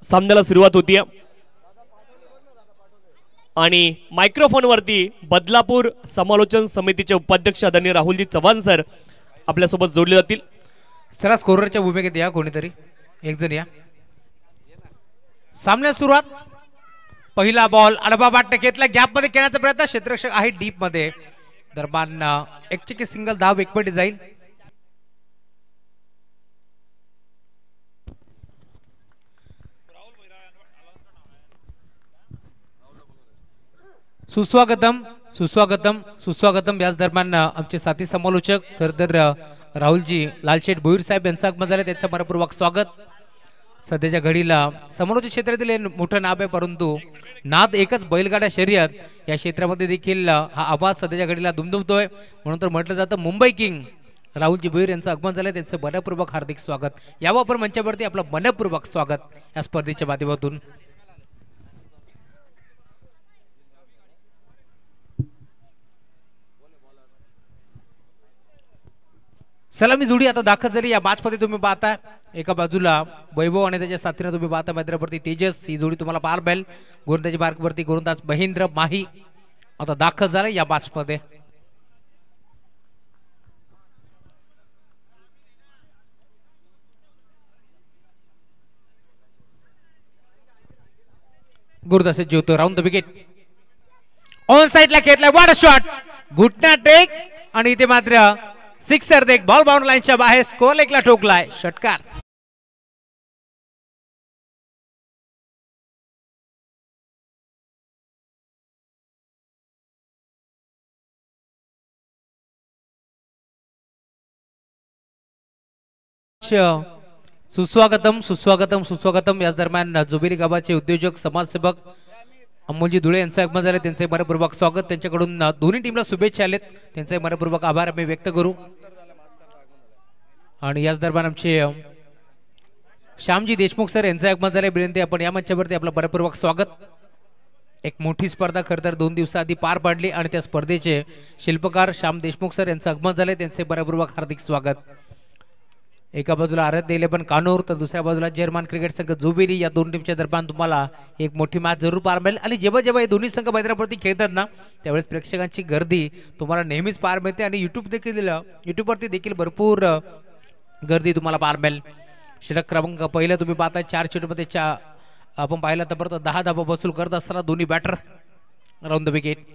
सामन्याला सुरुवात होतीये आणि मायक्रोफोन वरती बदलापूर समालोचन समितीचे उपाध्यक्ष आदरणीय राहुलजी चव्हाण सर आपल्या सोबत जोडले जातील। चला स्कोररच्या भूमिकेत या कोणीतरी एक जण या। सामन्याला सुरुवात पहिला बॉल अडबा बाट घेतला गॅप मध्ये खेळण्याचा प्रयत्न क्षेत्ररक्षक आहे डीप मध्ये दरम्यान एक चेकी सिंगल धाव एकपटी जाईल। सुस्वागतम सुस्वागतम सुस्वागतम याच दरम्यान आमचे साथी समालोचक खरतर राहुलजी लालशेठ भोईर साहेब यांचं आगमन झालं त्यांचं मनपूर्वक स्वागत। सध्याच्या घडीला समालोचन क्षेत्रातील मोठं नाव आहे परंतु नाद एकच बैलगाडा शर्यत या क्षेत्रामध्ये देखील हा आवाज सध्याच्या घडीला दुमदुमतोय म्हणून तर म्हटलं जातं मुंबई किंग राहुलजी भोईर यांचं आगमन झालं त्यांचं मनपूर्वक हार्दिक स्वागत। यावर आपण मंचावरती आपलं मनपूर्वक स्वागत या स्पर्धेच्या माध्यमातून। सलामी जोडी आता दाखल झाली या मॅच मध्ये तुम्ही पाहता एका बाजूला वैभव आणि त्याच्या साथीने तुम्ही पाहता मैदानावरती तेजस ही जोडी तुम्हाला पार मिळेल। गोलंदाजी मार्गवरती गोलंदाज महेंद्र माही आता दाखल झाले या मॅच मध्ये। गुरुदास जेवतो राऊंड द विकेट ऑन साइडला खेळला व्हाट अ शॉट घुटना टेक आणि इथे मात्र सिक्सर देख बॉल बाउंड लाईनच्या बाहेर स्कोर लेगला ठोकलाय षटकार। सुस्वागतम सुस्वागतम सुस्वागतम याच दरम्यान जुबेरी गावाचे उद्योजक समाजसेवक अमोलजी धुळे यांचं आगमन झाले त्यांचे मनपूर्वक स्वागत। त्यांच्याकडून दोन्ही टीमला शुभेच्छा आलेत त्यांचे मनपूर्वक आभार आम्ही व्यक्त करू। आणि याच दरम्यान आमचे श्यामजी देशमुख सर यांचं आगमन झाले विनंती आपण या मंचावरती आपलं मनपूर्वक स्वागत। एक मोठी स्पर्धा खरं तर 2 दिवसाआधी पार पडली आणि त्या स्पर्धेचे शिल्पकार श्याम देशमुख सर यांचं आगमन झाले त्यांचे मनपूर्वक हार्दिक स्वागत। एका बाजूला आराध्य इलेव्हन कानूर तर दुसऱ्या बाजूला जर्मन क्रिकेट संघ जुबेरी या दोन टीमच्या दरम्यान तुम्हाला एक मोठी मॅच जरूर पाहायला मिळेल। आणि जेव्हा जेव्हा हे दोन्ही संघ मैदानावरती खेळतात ना त्यावेळेस प्रेक्षकांची गर्दी तुम्हाला नेहमीच पाहायला मिळते आणि युट्यूबवरती देखील भरपूर गर्दी तुम्हाला पाहायला मिळेल। षटक क्रमांक पहिला तुम्ही पाहता 4 चेंडूमध्ये आपण पाहिलं तर परत 10 धावा वसूल करत असताना दोन्ही बॅटर राऊंड द विकेट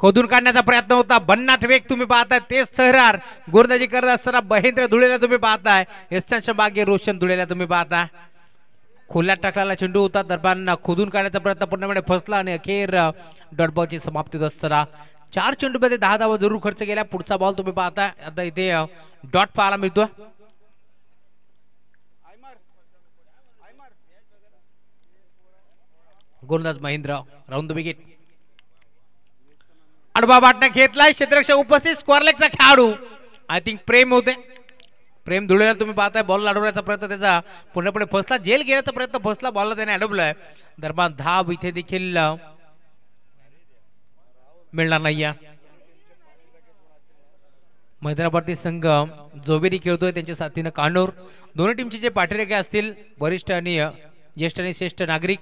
खोदून काढण्याचा प्रयत्न होता भन्नाट वेग तुम्ही पाहताय तेज सहरार गोलंदाजी करत असताना महेंद्र धुळेला तुम्ही पाहताय यशांच्या मागे रोशन धुळेला तुम्ही पाहताय खोल्यात टाकलेला चेंडू होता दरम्यान खोदून काढण्याचा प्रयत्न पूर्णपणे फसला आणि अखेर डॉट बॉलची समाप्ती होत असताना 4 चेंडूमध्ये 10 धावा जरूर खर्च केला। पुढचा बॉल तुम्ही पाहताय आता इथे डॉट पाहायला मिळतोय। गोलंदाज महेंद्र राऊंड द विकेट अडबा बाटना घेतलाय क्षेत्ररक्षक उपस्थित स्क्वेअर लेगचा खेळाडू आय थिंक प्रेम होते प्रेम धुळेला तुम्ही पाहताय बॉल अडवण्याचा प्रयत्न त्याचा पूर्णपणे फसला जेल घेण्याचा प्रयत्न फसला बॉलला त्याने अडवलाय दरम्यान धाव इथे देखील मिळणार नाही। मैदानावरती संघ जोबेरी खेळतोय त्यांच्या साथीने कानूर दोन्ही टीमचे जे पाठीरेखे असतील वरिष्ठ आणि ज्येष्ठ आणि श्रेष्ठ नागरिक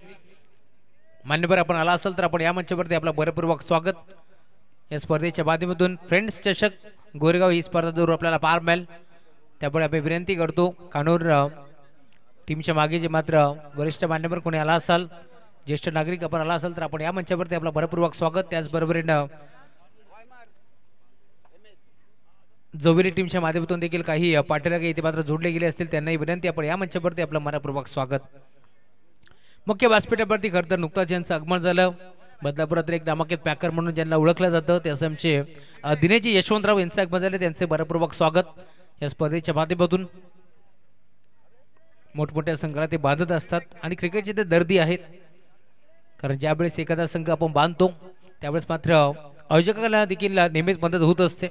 मान्यवर आपण आला असेल तर आपण या मंचावरती आपलं मनपूर्वक स्वागत। या स्पर्धेच्या माध्यमातून फ्रेंड्स चषक गोरेगाव ही स्पर्धा जरूर आपल्याला पार मिळेल त्यामुळे आपण विनंती करतो कानूर टीमच्या मागे जे मात्र वरिष्ठ मान्यवर कोणी आला असाल ज्येष्ठ नागरिक आपण आला असेल तर आपण या मंचावरती आपलं मनपूर्वक स्वागत। त्याचबरोबरीने जोबेरी टीमच्या माध्यमातून देखील काही पाठीराखे इथे मात्र जोडले गेले असतील त्यांनाही विनंती आपण या मंचावरती आपलं मनपूर्वक स्वागत। मुख्य व्यासपीठावरती खरं तर नुकताच ज्यांचं आगमन झालं बदलापुरातील एक नामांकित पॅकर म्हणून ज्यांना ओळखलं जातं ते आमचे दिनेशजी यशवंतराव यांचं आगमन झाले त्यांचे मनपूर्वक स्वागत। या स्पर्धेच्या माध्यमातून मोठमोठ्या संघाला ते बांधत असतात आणि क्रिकेटचे ते दर्दी आहेत कारण ज्यावेळेस एखादा संघ आपण बांधतो त्यावेळेस मात्र आयोजकाला देखील नेहमीच मदत होत असते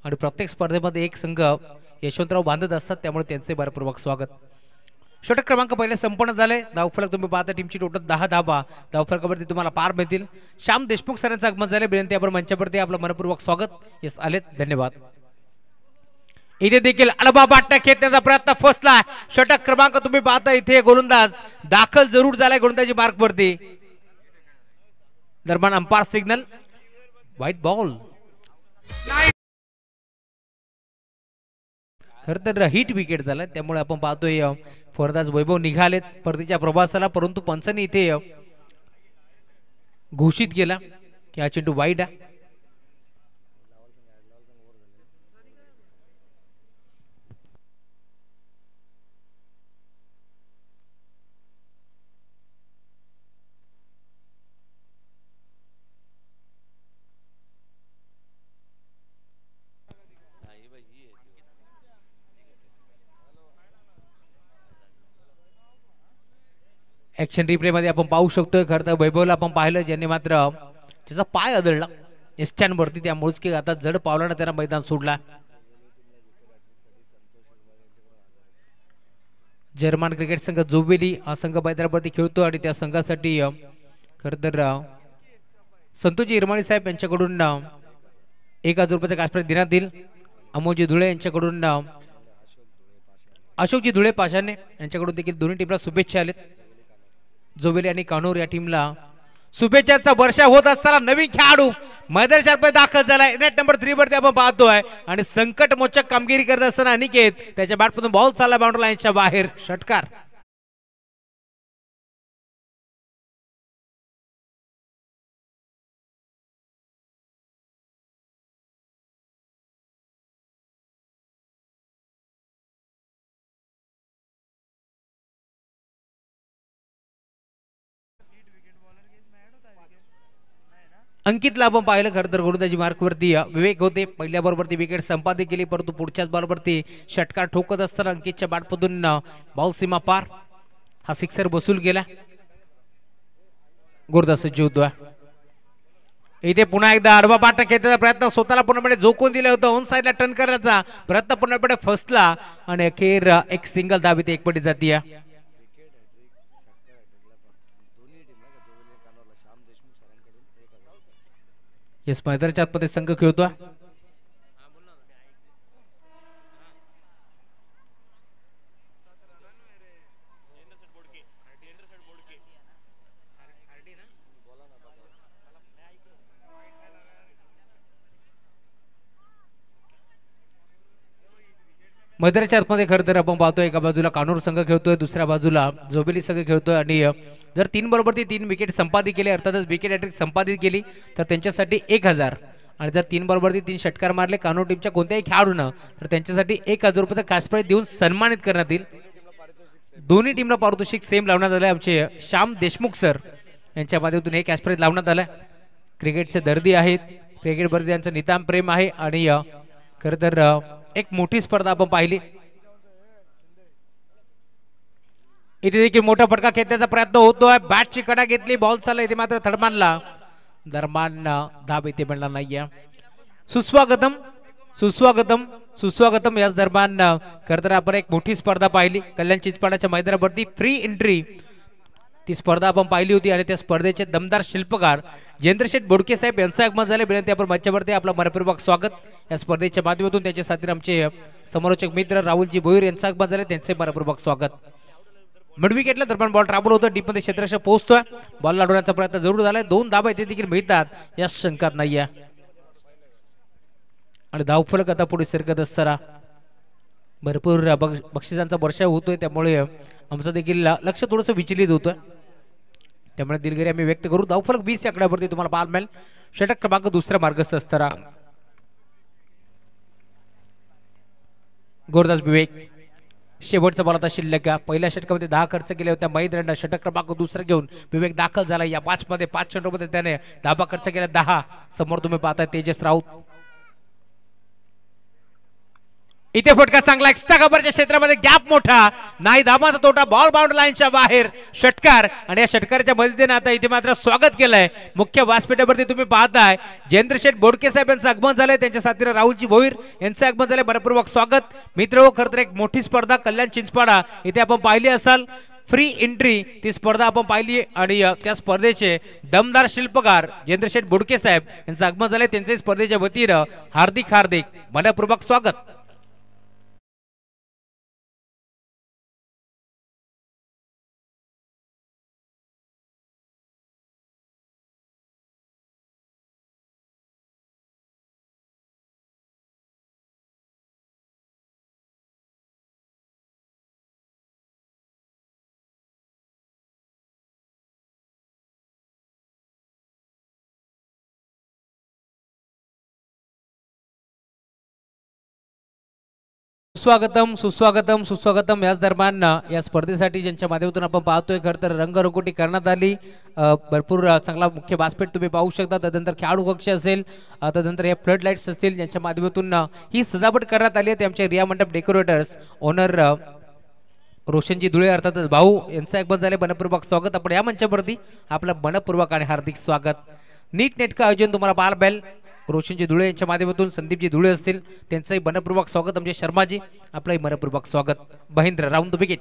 आणि प्रत्येक स्पर्धेमध्ये एक संघ यशवंतराव बांधत असतात त्यामुळे त्यांचे मनपूर्वक स्वागत। षटक क्रमांक पहिले संपन्न झाले धावफलक तुम्ही पाहता टीमची टोटल 10 धावा धावफलकावरती तुम्हाला पार मिळतील। श्याम देशमुख सरांचं आगमन झाले विनंती आपण मंचावरती आपलं मनपूर्वक स्वागत। यस आलेत धन्यवाद। इथे देखील अडबा बाटण्या खेळण्याचा प्रयत्न फसला. षटक क्रमांक तुम्ही पाहता इथे गोलंदाज दाखल जरूर झालाय गोलंदाजी मार्क वरती. दरम्यान अंपायर सिग्नल व्हाईट बॉल. खर तर हिट विकेट झाला त्यामुळे आपण पाहतोय फलंदाज वैभव निघालेत परतीच्या प्रवासाला, परंतु पंचांनी इथे घोषित केला की हा चेंडू वाईड आहे. ऍक्शन रिप्ले मध्ये आपण पाहू शकतोय. खरं तर वैभवला आपण पाहिलं ज्यांनी मात्र त्याचा पाय आदळला स्टँड वरती, त्यामुळेच की आता जड पावलानं त्याला मैदान सोडला. जर्मन क्रिकेट संघ जोवेली हा संघ मैदानावरती खेळतो आणि त्या संघासाठी खरं तर संतोषजी इरमाणी साहेब यांच्याकडून 1000 रुपयाचा कॅश प्राइज देण्यात येईल. अमोलजी धुळे यांच्याकडून अशोकजी धुळे पाशाने यांच्याकडून देखील दोन्ही टीमला शुभेच्छा आलेत. जोवेली आणि कानूर या टीमला शुभेच्छांचा वर्षा होत असताना नवीन खेळाडू मैदानाच्या दाखल झालाय. नेट नंबर 3 वरती आपण पाहतोय आणि संकट मोचक कामगिरी करत असताना अनिकेत त्याच्या बॅटमधून बॉल चालला बाउंड्री लाईनच्या बाहेर. षटकार. अंकितला आपण पाहिलं खरं तर गोलंदाजी मार्कवरती विवेक होते. पहिल्या बॉलवरती विकेट संपादित केली, परंतु पुढच्याच बॉलवरती षटकार ठोकत असताना अंकितच्या बॅटमधून बॉल सीमा पार. हा सिक्सर बसूल गेला. गोलंदाज सज्ज होतो. इथे पुन्हा एकदा आडवा बाटा खेळण्याचा प्रयत्न स्वतःला पूर्णपणे झोकून दिला होता. ऑन साईडला टर्न करण्याचा प्रयत्न पूर्णपणे फसला आणि अखेर एक सिंगल धाव इथे एकपटी जातीय. येस मैदानाच्या आतमध्ये संघ खेळतो. मैदानाच्या आतमध्ये खरं तर आपण पाहतोय एका बाजूला कानूर संघ खेळतोय, दुसऱ्या बाजूला जोबेली संघ खेळतोय आणि जर 3 बरोबरती 3 विकेट संपादित केले अर्थातच विकेट हॅट्रिक संपादित केली तर त्यांच्यासाठी 1000 आणि जर 3 बरोबरती 3 षटकार मारले कानूर टीमच्या कोणत्याही खेळाडूनं तर त्यांच्यासाठी 1000 रुपयाचा कॅश प्राइज देऊन सन्मानित करण्यात येईल. दोन्ही टीमला पारितोषिक सेम लावण्यात आले. आमचे श्याम देशमुख सर यांच्या माध्यमातून हे कॅश प्राइज लावण्यात आलं. क्रिकेटचे दर्दी आहेत, क्रिकेटवरती त्यांचं निताम प्रेम आहे आणि खरं तर एक मोठी स्पर्धा आपण पाहिली. इथे देखील मोठा फटका खेळण्याचा प्रयत्न होतोय. बॅटची कडा घेतली, बॉल चालला इथे मात्र थडमानला. दरम्यान धाब इथे मिळणार नाहीये. सुस्वागतम सुस्वागतम सुस्वागतम. याच दरम्यान खरं तर आपण एक मोठी स्पर्धा पाहिली कल्याण चिंचपाडाच्या मैदानावरती. फ्री एंट्री ती स्पर्धा आपण पाहिली होती आणि त्या स्पर्धेचे दमदार शिल्पकार जयेंद्रशेठ बोडके साहेब यांचं आगमन झाले. विनंती आपण मंचावरती आपलं मनपूर्वक स्वागत. या स्पर्धेच्या माध्यमातून त्यांच्या साथीने आमचे समालोचक मित्र राहुलजी भोईर यांचं आगमन झाले, त्यांचे मनपूर्वक स्वागत. मिड विकेटला दरम्यान बॉल ट्रॅबल होतो, डीप मध्ये क्षेत्ररक्षक पोहोचतोय. बॉल लाडवण्याचा प्रयत्न जरूर झालाय. 2 धाबा इथे देखील मिळतात या शंकात नाहीये आणि धावफलक आता पुढे सरकत असताना भरपूर बक्षिसांचा वर्षाव होतोय, त्यामुळे आमचं देखील लक्ष थोडंसं विचलित होतं. त्यामुळे दिलगिरी आम्ही व्यक्त करू. धावफलक 20 या आकड्यावरती तुम्हाला पाहायला मिळेल. षटक क्रमांक 2 मार्गस्थ असताना गोरदास विवेक. शेवटचा बॉल आता शिल्लक. पहिल्या षटकामध्ये 10 खर्च केले होते. मैदानात षटक क्रमांक 2 घेऊन विवेक दाखल झाला. या 5 मध्ये 5 चेंडूमध्ये त्याने धाबा खर्च केला 10. समोर तुम्ही पाहताय तेजस राऊत. इथे फटका चांगला एक्स्ट्रा कव्हरच्या क्षेत्रामध्ये गॅप मोठा नाही, धाबाचा तोटा. बॉल बाउंड्री लाईनच्या बाहेर. षटकार आणि या षटकाराच्या मदतीने आता इथे मात्र स्वागत केलंय. मुख्य व्यासपीठावरती तुम्ही पाहताय जयेंद्रशेठ बोडके साहेब यांचं आगमन झालंय, त्यांच्या साथीने राहुलजी भोईर यांचं आगमन झालंय. मनपूर्वक स्वागत. मित्र खरं तर एक मोठी स्पर्धा कल्याण चिंचपाडा इथे आपण पाहिली असाल. फ्री एंट्री ती स्पर्धा आपण पाहिली आणि त्या स्पर्धेचे दमदार शिल्पकार जयेंद्रशेठ बोडके साहेब यांचं आगमन झालंय, त्यांचे स्पर्धेच्या वतीनं हार्दिक हार्दिक मनपूर्वक स्वागत. सुस्वागतम सुस्वागतम सुस्वागतम. याच दरम्यान या स्पर्धेसाठी ज्यांच्या माध्यमातून आपण पाहतोय खरं तर रंगरंगोटी करण्यात आली. भरपूर चांगला मुख्य बास्केट तुम्ही पाहू शकता. त्यानंतर खेळाडू कक्ष असेल, त्यानंतर हे फ्लड लाईट्स असतील ज्यांच्या माध्यमातून ही सजावट करण्यात आली आहे. ते आमचे रिया मंडप डेकोरेटर्स ओनर रोशनजी धुळे अर्थातच भाऊ यांचं एक झाले मनपूर्वक स्वागत. आपण या मंचावरती आपलं मनपूर्वक आणि हार्दिक स्वागत. नीट नेटकं आयोजन तुम्हाला पाहायला मिळेल. रोशनजी धुळे यांच्या माध्यमातून संदीपजी धुळे असतील त्यांचंही मनपूर्वक स्वागत. आमचे शर्माजी आपलंही मनपूर्वक स्वागत. Mahendra round the wicket.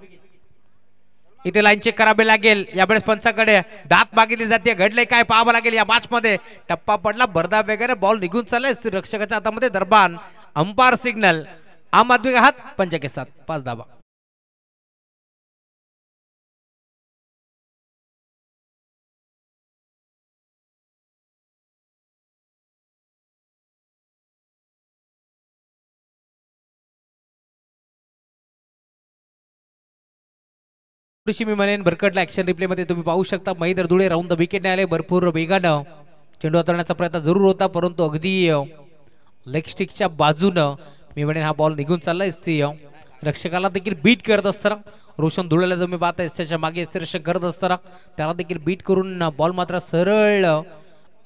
इथे लाईन चेक करावे लागेल. यावेळेस पंचाकडे दात मागितली जाते. घडले काय पाहावं लागेल. या मॅच मध्ये टप्पा पडला भरदा वगैरे बॉल निघून चाललाय रक्षकाच्या हातामध्ये. दरबान अंपायर सिग्नल आम आदमी का हात पंच के साथ 5 धावा. थोडीशी मी म्हणेन भरकटला ऍक्शन रिप्ले मध्ये तुम्ही पाहू शकता. Mahendra Dhule round the wicket आले. भरपूर वेगानं चेंडू हाताळण्याचा प्रयत्न जरूर होता परंतु अगदी लेग स्टिकच्या बाजूनं मी म्हणेन हा बॉल निघून चालला. रक्षकाला देखील बीट करत असताना रोशन धुळेला तुम्ही पाहता त्याच्या मागे रक्षक करत असताना त्याला देखील बीट करून बॉल मात्र सरळ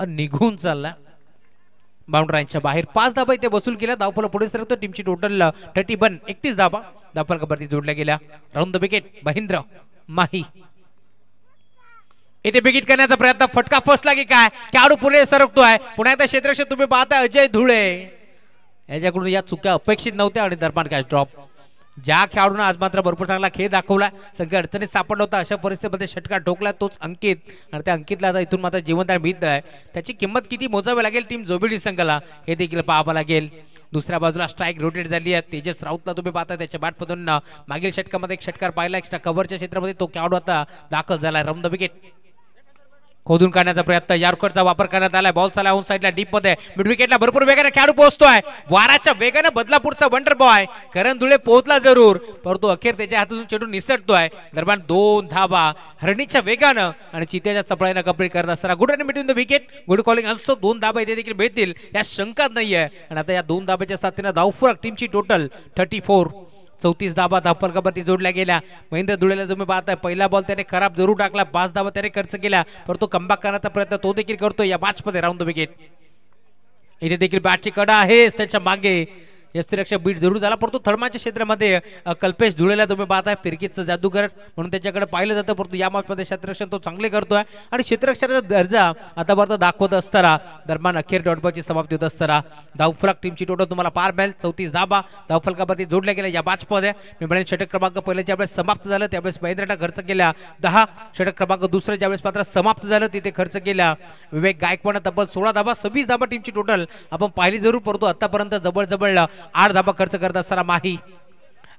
निघून चालला. बाउंड्राईनच्या बाहेर 5 धाबा इथे वसूल केल्या. धावफलक पुढे सरकतो. टीमची टोटल 31 31 धाबा धावफलकावरती जोडल्या गेल्या. राऊंड द विकेट महेंद्र माही. इथे विकेट करण्याचा प्रयत्न फटका फसला की काय. खेळाडू पुढे सरकतोय. पुन्हा एकदा क्षेत्ररक्षक तुम्ही पाहता अजय धुळे याच्याकडून या चुक्या अपेक्षित नव्हत्या आणि दरम्यान कॅच ड्रॉप. ज्या खेळाडूंना आज मात्र भरपूर चांगला खेळ दाखवला. संघ अडचणीत सापडला होता. अशा परिस्थितीमध्ये षटकार ठोकला तोच अंकित आणि त्या अंकितला आता इथून मात्र जीवनदान मिळत आहे. त्याची किंमत किती मोजावी लागेल टीम जोबिडी संघाला हे देखील पाहावं लागेल. दुसऱ्या बाजूला स्ट्राईक रोटेट झाली आहे. तेजस राऊतला तुम्ही पाहता त्याच्या बॅटमधून मागील षटकामध्ये एक षटकार पाहिला. एक्स्ट्रा कव्हरच्या क्षेत्रामध्ये तो खेळाडू आता दाखल झाला. राऊंड द विकेट खोदून काढण्याचा प्रयत्न. यॉर्करचा वापर करण्यात आलाय. बॉल चालला ऑन साइडला डीप मध्ये. मिड विकेटला भरपूर वेगाने खेळाडू पोहोचतोय. वाराच्या वेगाने बदलापूरचा वंडर बॉय करण धुळे पोहोचला जरूर परंतु अखेर त्याच्या हातून चेंडू निसटतोय. दरम्यान 2 धावा हरणीच्या वेगानं आणि चित्याच्या चपळाईनं कंप्लीट करत असताना good run between the wicket. Good calling असं 2 धाबा इथे देखील भेटतील या शंकाच नाहीये. आणि आता या 2 धाब्याच्या साथीनं धावफरक टीमची टोटल 34 34 धाबा धावफलकावरती जोडल्या गेल्या. महेंद्र धुळेला तुम्ही पाहताय पहिला बॉल त्याने खराब जरूर टाकला. 5 धावा त्याने खर्च केला परंतु कमबॅक करण्याचा प्रयत्न तो देखील करतो या मॅच मध्ये. Round the wicket. इथे देखील बॅटची कडा आहे त्याच्या मागे यष्टीरक्षक बीट जरूर झाला परंतु थर्माच्या क्षेत्रामध्ये कल्पेश धुळेला तुम्ही पाहताय फिरकीचं जादूगर म्हणून त्याच्याकडे पाहिलं जातं परंतु या मॅच मध्ये क्षेत्ररक्षण तो चांगले करतोय आणि क्षेत्ररक्षणाचा दर्जा आतापर्यंत दाखवत असताना दरम्यान अखेर डॉटबॉलची समाप्ती होत असताना धावफलक टीमची टोटल तुम्हाला पार मिळेल 34 धाबा धावफलकावरती जोडल्या गेल्या या मॅच मध्ये. मी म्हणेन षटक क्रमांक पहिल्या ज्यावेळेस समाप्त झालं त्यावेळेस महेंद्रला खर्च केल्या 10. षटक क्रमांक दुसरं ज्यावेळेस मात्र समाप्त झालं तिथे खर्च केल्या विवेक गायकवाड तब्बल 16 धाबा. 26 धाबा टीमची टोटल आपण पाहिली जरूर परंतु आतापर्यंत जवळ 8 धाबा खर्च करत असताना माही.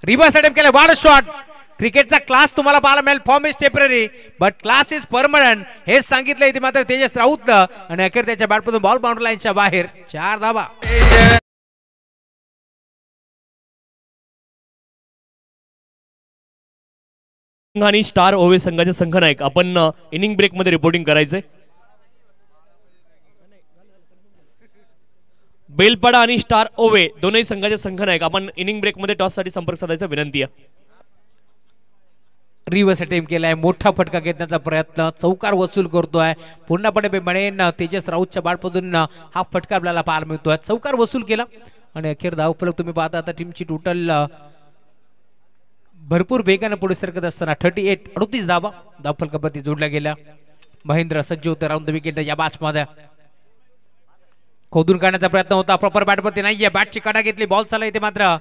रिव्हर्स अटेम्प्ट केला. वाड शॉट. क्रिकेटचा क्लास तुम्हाला पाहायला मिळेल. Form is temporary but class is permanent हे सांगितलं इथे मात्र तेजस राऊत आणि अखेर त्याच्या बॅटमधून बॉल बाउंड्री लाईनच्या बाहेर 4 धाबा. आणि स्टार ओवे संघाचे संघनायक आपण इनिंग ब्रेक मध्ये रिपोर्टिंग करायचंय. बेलपाडा आणि स्टार ओवे दोनही संघाचे संघनायक आपण इनिंग ब्रेक मध्ये टॉस साठी संपर्क साधायचा विनंती आहे. रिव्हर्स अटेम्प्ट केलाय. मोठा फटका घेण्याचा प्रयत्न. चौकार वसूल करतोय पूर्णपणे म्हणेन तेजस राऊतच्या बॅटमधून हा फटका आपल्याला पाहायला मिळतोय. चौकार वसूल केला आणि अखेर धावफलक तुम्ही पाहता आता टीमची टोटल भरपूर वेगाने पुढे सरकत असताना 38 धावा धावफलकावरती जोडल्या गेल्या. महेंद्र सज्ज होते राऊंड द विकेट या मॅच मध्ये. खोदून काढण्याचा प्रयत्न होता प्रॉपर बॅटवरती नाहीये. बॅटची काढा घेतली. बॉल चालला इथे मात्र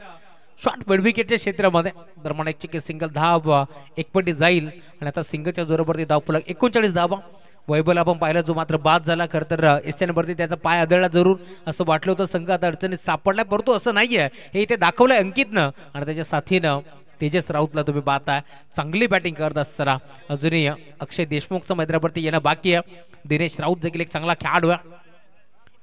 शॉर्ट मिड विकेटच्या क्षेत्रामध्ये. दरम्यान एक सिंगल धाव एक पटी जाईल आणि आता सिंगलच्या जोरावरती धावफलक 39 धावा. वैभवला आपण पाहिलं जो मात्र बाद झाला. खरं तर एसटीएनवरती त्याचा पाय आदळला जरूर असं वाटलं होतं. संघ आता अडचणीत सापडलाय परंतु असं नाहीये हे इथे दाखवलंय अंकितनं आणि त्याच्या साथीनं तेजस राऊतला तुम्ही पाहताय चांगली बॅटिंग करत असताना. अजूनही अक्षय देशमुखचा मैदानावरती येणं बाकी आहे. दिनेश राऊत देखील एक चांगला खेळाडू आहे.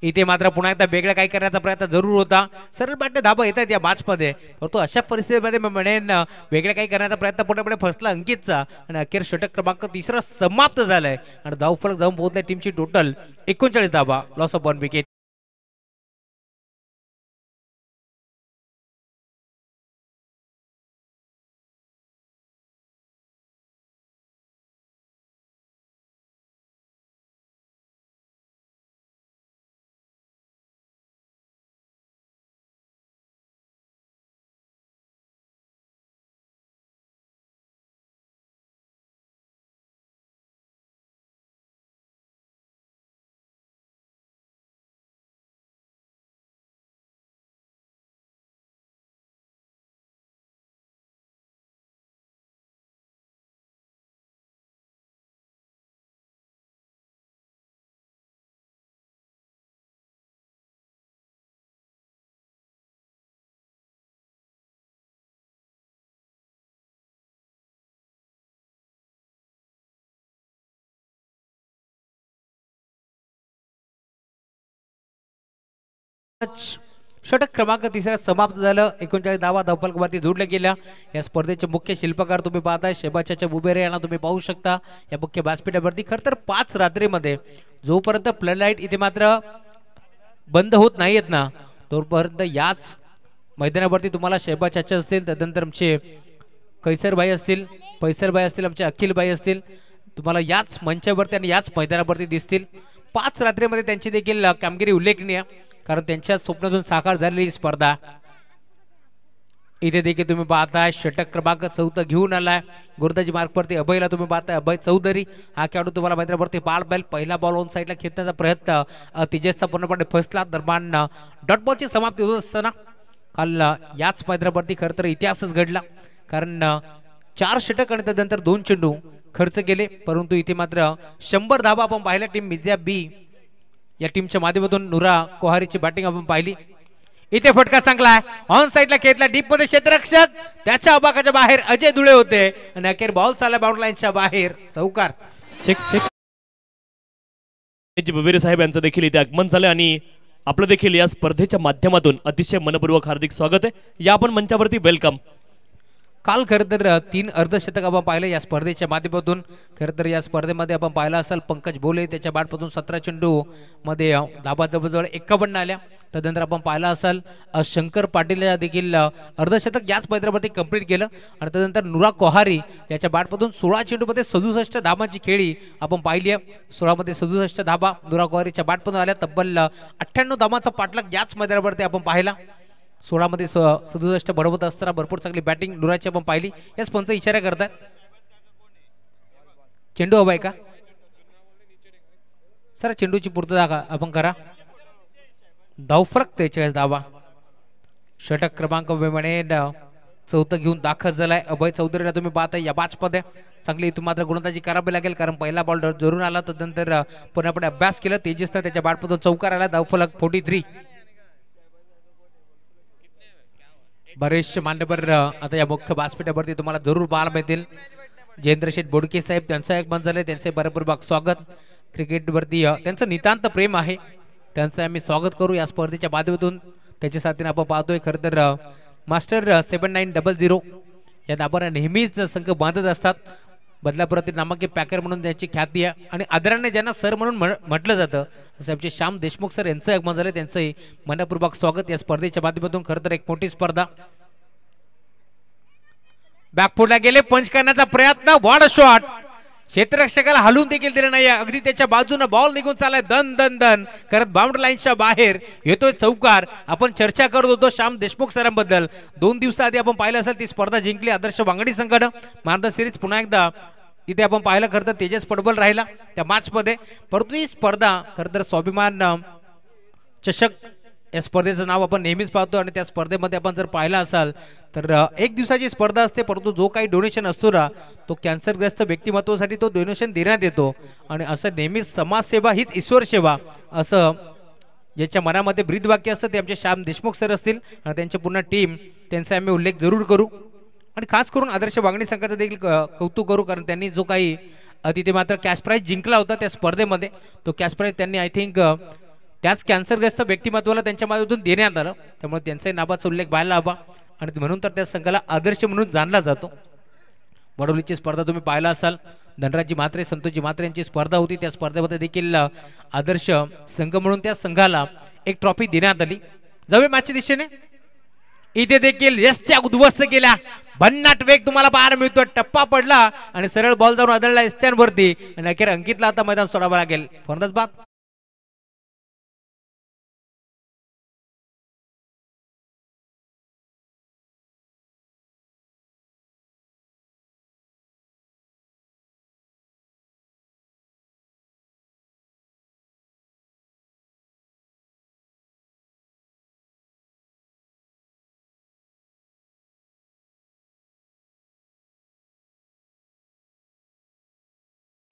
इथे मात्र पुन्हा एकदा वेगळं काही करण्याचा प्रयत्न जरूर होता. सरळ बॅटने धाबा येतात या मॅच मध्ये परंतु अशा परिस्थितीमध्ये मी म्हणेन वेगळं काही करण्याचा प्रयत्न पुढे फसला अंकितचा आणि अखेर षटक क्रमांक 3 समाप्त झालाय आणि धावफलक जाऊन पोहोचलाय टीमची total 39 dhaba. Loss of 1 wicket. षटक क्रमांक तिसरा समाप्त झालं. 39 धावा धावफलकावरती जोडल्या गेल्या. या स्पर्धेचे मुख्य शिल्पकार तुम्ही पाहताय शेबाच्या बुबेरे यांना तुम्ही पाहू शकता या मुख्य व्यासपीठावरती. खरं तर 5 रात्रीमध्ये जोपर्यंत फ्लड लाईट इथे मात्र बंद होत नाहीयेत ना तोपर्यंत याच मैदानावरती तुम्हाला शेबा चाचा असतील, त्यानंतर आमचे कैसरभाई असतील, पैसरभाई असतील, आमचे अखिलभाई असतील, तुम्हाला याच मंचावरती आणि याच मैदानावरती दिसतील. 5 रात्रीमध्ये त्यांची देखील कामगिरी उल्लेखनीय, कारण त्यांच्या स्वप्नातून साकार झालेली स्पर्धा. इथे देखील तुम्ही पाहताय षटक क्रमांक 4 घेऊन आलाय गुरुदाजी मार्गवरती अभयला तुम्ही पाहताय. अभय चौधरी हा खेळाडू तुम्हाला मैदानावरती बाल बैल पहिला बॉल ऑन साईडला खेळण्याचा प्रयत्न तेजसचा पूर्णपणे फसला. दरम्यान डॉट बॉलची समाप्ती होत असताना काल याच मैदानावरती खरं तर इतिहासच घडला, कारण 4 षटक आणि त्यानंतर 2 चेंडू खर्च केले, परंतु इथे मात्र 100 धावा आपण पाहिल्या. टीम मिर्झा बी या टीमच्या माध्यमातून नुरा कोहारीची बॅटिंग आपण पाहिली. इथे फटका चांगला आहे ऑन साइडला खेळला डीप मध्ये क्षेत्ररक्षक त्याच्या अबाकाच्या बाहेर अजय धुळे होते आणि अखेर बॉल चालला बाउंड्री लाईनच्या बाहेर. चौकार. चेक बुबेरे साहेब यांचं देखील इथे आगमन झालं आणि आपलं देखील या स्पर्धेच्या माध्यमातून अतिशय मनपूर्वक हार्दिक स्वागत आहे. या आपण मंचावरती वेलकम. काल खरं तर 3 अर्धशतक आपण पाहिलं या स्पर्धेच्या माध्यमातून. खरं तर या स्पर्धेमध्ये आपण पाहिलं असेल पंकज बोले त्याच्या बॅटमधून 17 चेंडू मध्ये धाबा जवळजवळ 51 आल्या. त्यानंतर आपण पाहिलं असेल शंकर पाटील देखील अर्धशतक याच मैदानावरती कंप्लीट केलं आणि त्यानंतर नुरा कोहारी याच्या बॅटमधून 16 चेंडूमध्ये 67 धाबांची खेळी आपण पाहिली आहे. 16 मध्ये 67 धाबा नुरा कोहारीच्या बॅटमधून आल्या. तब्बल 98 धाबांचा पाठलाग याच मैदानावरती आपण पाहिला. 16 मध्ये 67 बरोबर असताना भरपूर चांगली बॅटिंग नुराची आपण पाहिली. याच पंच इशारा करतात चेंडू हवाय का सर, चेंडूची पूर्तता आपण करा. धावफरक 43 धावा. षटक क्रमांक म्हणे 4 घेऊन दाखल झालाय अभय चौधरीला तुम्ही पाहता. या बाचमध्ये चांगली तुम्ही मात्र गुणताची करावी लागेल, कारण पहिला बॉल जरूर आला त्यानंतर पुन्हा अभ्यास केला. तेजसनं त्याच्या बॅटमधून चौकार आला. धावफलक 43. बरेचसे मान्यवर आता या मुख्य व्यासपीठावरती तुम्हाला जरूर पाहायला मिळतील. जयेंद्र शेठ बोडके साहेब त्यांचं एक बंद झाले, त्यांचे भरपूर स्वागत. क्रिकेटवरती त्यांचं नितांत प्रेम आहे, त्यांचं आम्ही स्वागत करू या स्पर्धेच्या माध्यमातून. त्याच्या साथीने आपण पाहतोय खरं तर मास्टर 7900 या नावाने नेहमीच संघ बांधत असतात. बदलापुरातील नामांकित पॅकर म्हणून त्यांची ख्याती आहे आणि आदराने ज्यांना सर म्हणून म्हटलं जातं असं आमचे श्याम देशमुख सर यांचं आगमन झालं, त्यांचंही मनपूर्वक स्वागत या स्पर्धेच्या माध्यमातून. खरं तर एक मोठी स्पर्धा. बॅकफुटला गेले, पंच करण्याचा प्रयत्न, वॉड शॉट, क्षेत्ररक्षकाला हलवून देखील दिले नाही. अगदी त्याच्या बाजूने बॉल निघून चाललाय दन दन दन करत बाउंड्री लाईनच्या बाहेर येतोय चौकार. आपण चर्चा करत होतो श्याम देशमुख सरांबद्दल. 2 दिवसाआधी आपण पाहिलं असेल ती स्पर्धा जिंकली आदर्श वांगडी संघानं. मार्द सिरीज पुन्हा एकदा इथे आपण पाहिलं खरं तर तेजस पडबल राहिला त्या मॅच मध्ये, परंतु ही स्पर्धा खरं तर स्वाभिमान चषक या स्पर्धेचं नाव आपण नेहमीच पाहतो आणि त्या स्पर्धेमध्ये आपण जर पाहिला असाल तर 1 दिवसाची स्पर्धा असते, परंतु जो काही डोनेशन असतो ना तो कॅन्सरग्रस्त व्यक्तिमत्वासाठी तो डोनेशन देण्यात येतो. आणि असं नेहमीच समाजसेवा हीच ईश्वर सेवा असं ज्याच्या मनामध्ये ब्रीदवाक्य असतं ते आमचे श्याम देशमुख सर असतील आणि त्यांची पूर्ण टीम, त्यांचा आम्ही उल्लेख जरूर करू. आणि खास करून आदर्श वांगणी संघाचं देखील कौतुक करू, कारण त्यांनी जो काही तिथे मात्र कॅश प्राइज जिंकला होता त्या स्पर्धेमध्ये, तो कॅश प्राइज त्यांनी आय थिंक त्याच कॅन्सरग्रस्त व्यक्तिमत्वाला त्यांच्या माध्यमातून देण्यात आलं. त्यामुळे त्यांचाही नावाचा उल्लेख व्हायला हवा आणि म्हणून तर त्या संघाला आदर्श म्हणून जाणला जातो. वडोलीची स्पर्धा तुम्ही पाहिला असाल, धनराजी म्हात्रे संतोषजी म्हात्रे यांची स्पर्धा होती. त्या स्पर्धेमध्ये देखील आदर्श संघ म्हणून त्या संघाला एक ट्रॉफी देण्यात आली. जाऊया मॅचच्या दिशेने. इथे देखील यशच्या उद्ध्वस्त केला, भन्नाट वेग तुम्हाला पाहायला मिळतो. टप्पा पडला आणि सरळ बॉल जाऊन आदळला एस्त्यांवरती आणि अखेर अंकितला आता मैदान सोडावं लागेल. फर्नाज बाद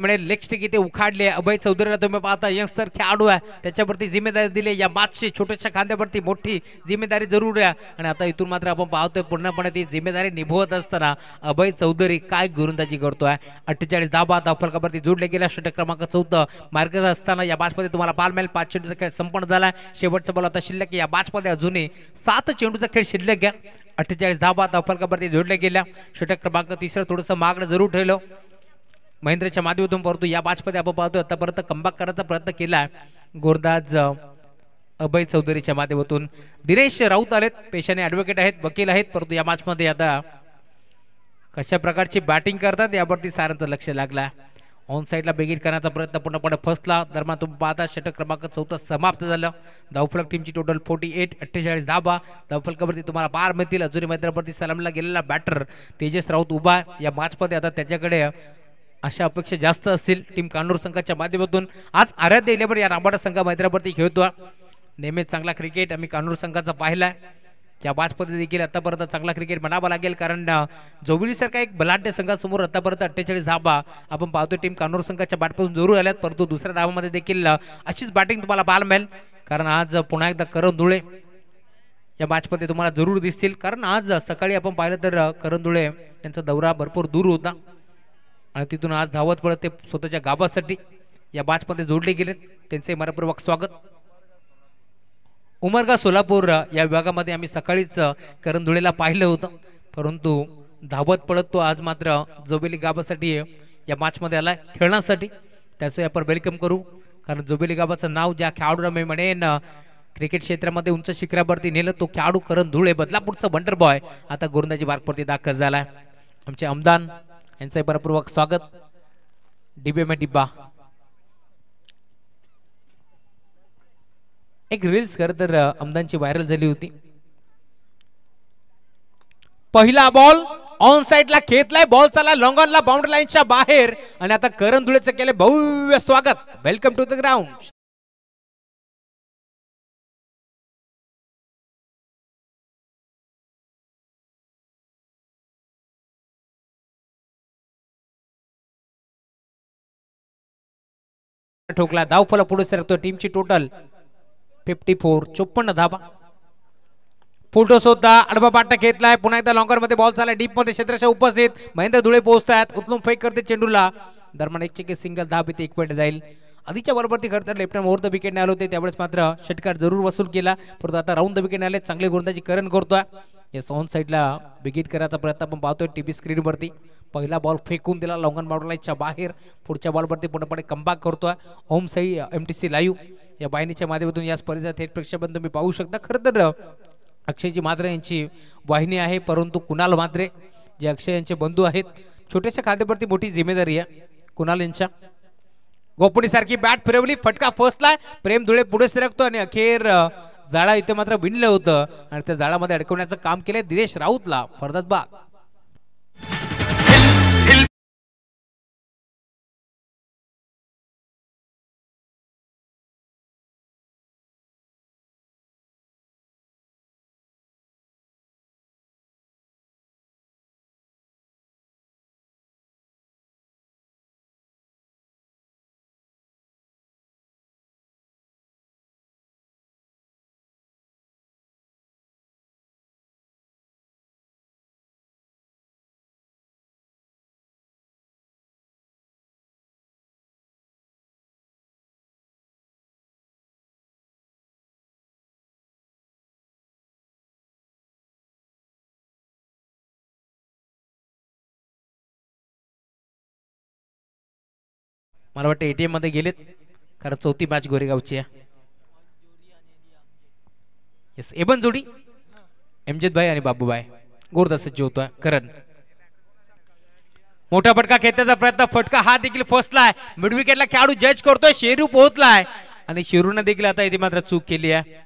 म्हणजे लेग स्टिक इथे उखाडले. अभय चौधरीला तुम्ही पाहता यंगस्टर खेळाडू आहे, त्याच्यावरती जिम्मेदारी दिली. या मॅचची छोट्याशा खांद्यावरती मोठी जिम्मेदारी जरूर आहे आणि आता इथून मात्र आपण पाहतोय पूर्णपणे ती जिम्मेदारी निभवत असताना अभय चौधरी काय गोलंदाजी करतोय. 48 धावा धावफलकावरती जोडले गेल्या. षटक क्रमांक 14 मार्गात असताना या मॅचमध्ये तुम्हाला बाल मिळेल. 5 चेंडूचा खेळ संपन्न झाला. शेवटचा बॉल आता शिल्लक. या मॅचमध्ये अजूनही 7 चेंडूचा खेळ शिल्लक आहे. 48 धावा धावफलकावरती जोडल्या गेल्या. षटक क्रमांक 3 थोडंसं मागणं जरूर ठेवलं महेंद्रच्या माध्यमातून, परंतु या मॅचमध्ये आपण पाहतोय आतापर्यंत कमबॅक करायचा प्रयत्न केला गोलंदाज अभय चौधरीच्या माध्यमातून. दिनेश राऊत आलेत, पेशाने ऍडव्होकेट आहेत, वकील आहेत, परंतु या मॅचमध्ये आता कशा प्रकारची बॅटिंग करतात यावरती साऱ्यांचं लक्ष लागलं. ऑन साईडला बेगीन करण्याचा प्रयत्न पूर्णपणे फसला. दरम्यान तुम्ही पाहता षटक क्रमांक 14 समाप्त झालं. धावफलक टीमची टोटल 48. 48 धावा धावफलकावरती तुम्हाला पार मिळतील. अजूनही मैदानावरती सलामीला गेलेला बॅटर तेजस राऊत उभा आहे. या मॅचमध्ये आता त्याच्याकडे अशा अपेक्षा जास्त असतील टीम कान्नूर संघाच्या माध्यमातून. आज आराध्य इलेव्हन या राबाडा संघ मैदानावरती खेळतोय. नेहमीच चांगला क्रिकेट आम्ही कान्नूर संघाचा पाहिलाय. या मॅचमध्ये देखील आतापर्यंत चांगला क्रिकेट म्हणावा लागेल, कारण जोबिली सारखा एक बलाढ्य संघासमोर आतापर्यंत 48 धावा आपण पाहतोय टीम कान्नूर संघाच्या बॅटपासून जरूर आल्यात, परंतु दुसऱ्या डावामध्ये देखील अशीच बॅटिंग तुम्हाला पाहायला मिळेल. कारण आज पुन्हा एकदा करण धुळे या मॅचमध्ये तुम्हाला जरूर दिसतील, कारण आज सकाळी आपण पाहिलं तर करण धुळे त्यांचा दौरा भरपूर दूर होता आणि तिथून आज धावत पडत ते स्वतःच्या गावासाठी या मॅचमध्ये जोडले गेले. त्यांचे मनपूर्वक स्वागत. उमरगा सोलापूर या विभागामध्ये आम्ही सकाळीच करण धुळेला पाहिलं होतं, परंतु धावत पडत तो आज मात्र जोबेली गावासाठी या मॅचमध्ये आलाय खेळण्यासाठी. त्याचं आपण वेलकम करू, कारण जोबेली गावाचं नाव ज्या खेळाडूला मी म्हणेन क्रिकेट क्षेत्रामध्ये उंच शिखरावरती नेलं तो खेळाडू करण धुळे, बदलापूरचा वंडर बॉय, आता गोलंदाजी मार्गवरती दाखल झालाय. आमचे आमदार यांचं मनपूर्वक स्वागत. डिबे में डिब्बा. एक रील्स खरं तर आमदांची व्हायरल झाली होती. पहिला बॉल ऑन साइडला खेचलाय, बॉल चालला लॉंग ऑनला बाउंड्री लाईनच्या बाहेर आणि आता करण धुळेचं केले भव्य स्वागत. Welcome to the ground. ठोकला. धावफलक पुढे सरकतो. टीमची टोटल 54. 54 धावा. फुलटॉस होता. आडवा पाटा घेतलाय. पुन्हा एकदा लॉंगर मध्ये बॉल झाला. डीप मध्ये क्षेत्ररक्षक उपस्थित. महेंद्र धुळे पोहोचतात. उचलून फेक करते चेंडूला. दरम्यान एक चेक सिंगल धाव इथे 1 पॉईंट जाईल. आधीच्या बरोबरती खरं तर left hand over the wicket आले होते, त्यावेळेस मात्र षटकार जरूर वसूल केला, परंतु आता राऊंड द विकेट आले. चांगले गोलंदाजी करण करतोय. येस, ऑन साईडला विकेट करायचा प्रयत्न आपण पाहतोय टीव्ही स्क्रीनवरती. पहिला बॉल फेकून दिला लॉंगन बाउंड्री लाईनच्या बाहेर. पुढच्या बॉलवरती पूर्णपणे कमबॅक करतोय. ओम साई MTC लाईव्ह या वाहिनीच्या माध्यमातून या स्पर्धेचा थेट प्रक्षेपण तुम्ही पाहू शकता. खरं तर अक्षयजी मात्रे यांची वाहिनी आहे, परंतु कुणाल मात्रे जे अक्षय यांचे बंधू आहेत, छोट्याशा खात्यावरती मोठी जिम्मेदारी आहे कुणाल यांच्या. गोपणी सारखी बॅट फिरवली, फटका फसलाय. प्रेम धुळे पुढे सरकतो आणि अखेर जाळा इथे मात्र विणलं होतं आणि त्या जाळामध्ये अडकवण्याचं काम केलंय दिनेश राऊतला. फरदात बाद. मला वाटतं ATM मध्ये गेलेत, कारण चौथी मॅच गोरेगावची आहे. येस, एबन जोडी एमजेद भाई आणि बाबूभाई गोरदासची होतोय. करण मोठा फटका खेळण्याचा प्रयत्न, फटका हा देखील फसलाय. मिड विकेटला खेळाडू जज करतोय. शेरू पोहोचलाय आणि शेरूने देखील आता इथे मात्र चूक केली आहे.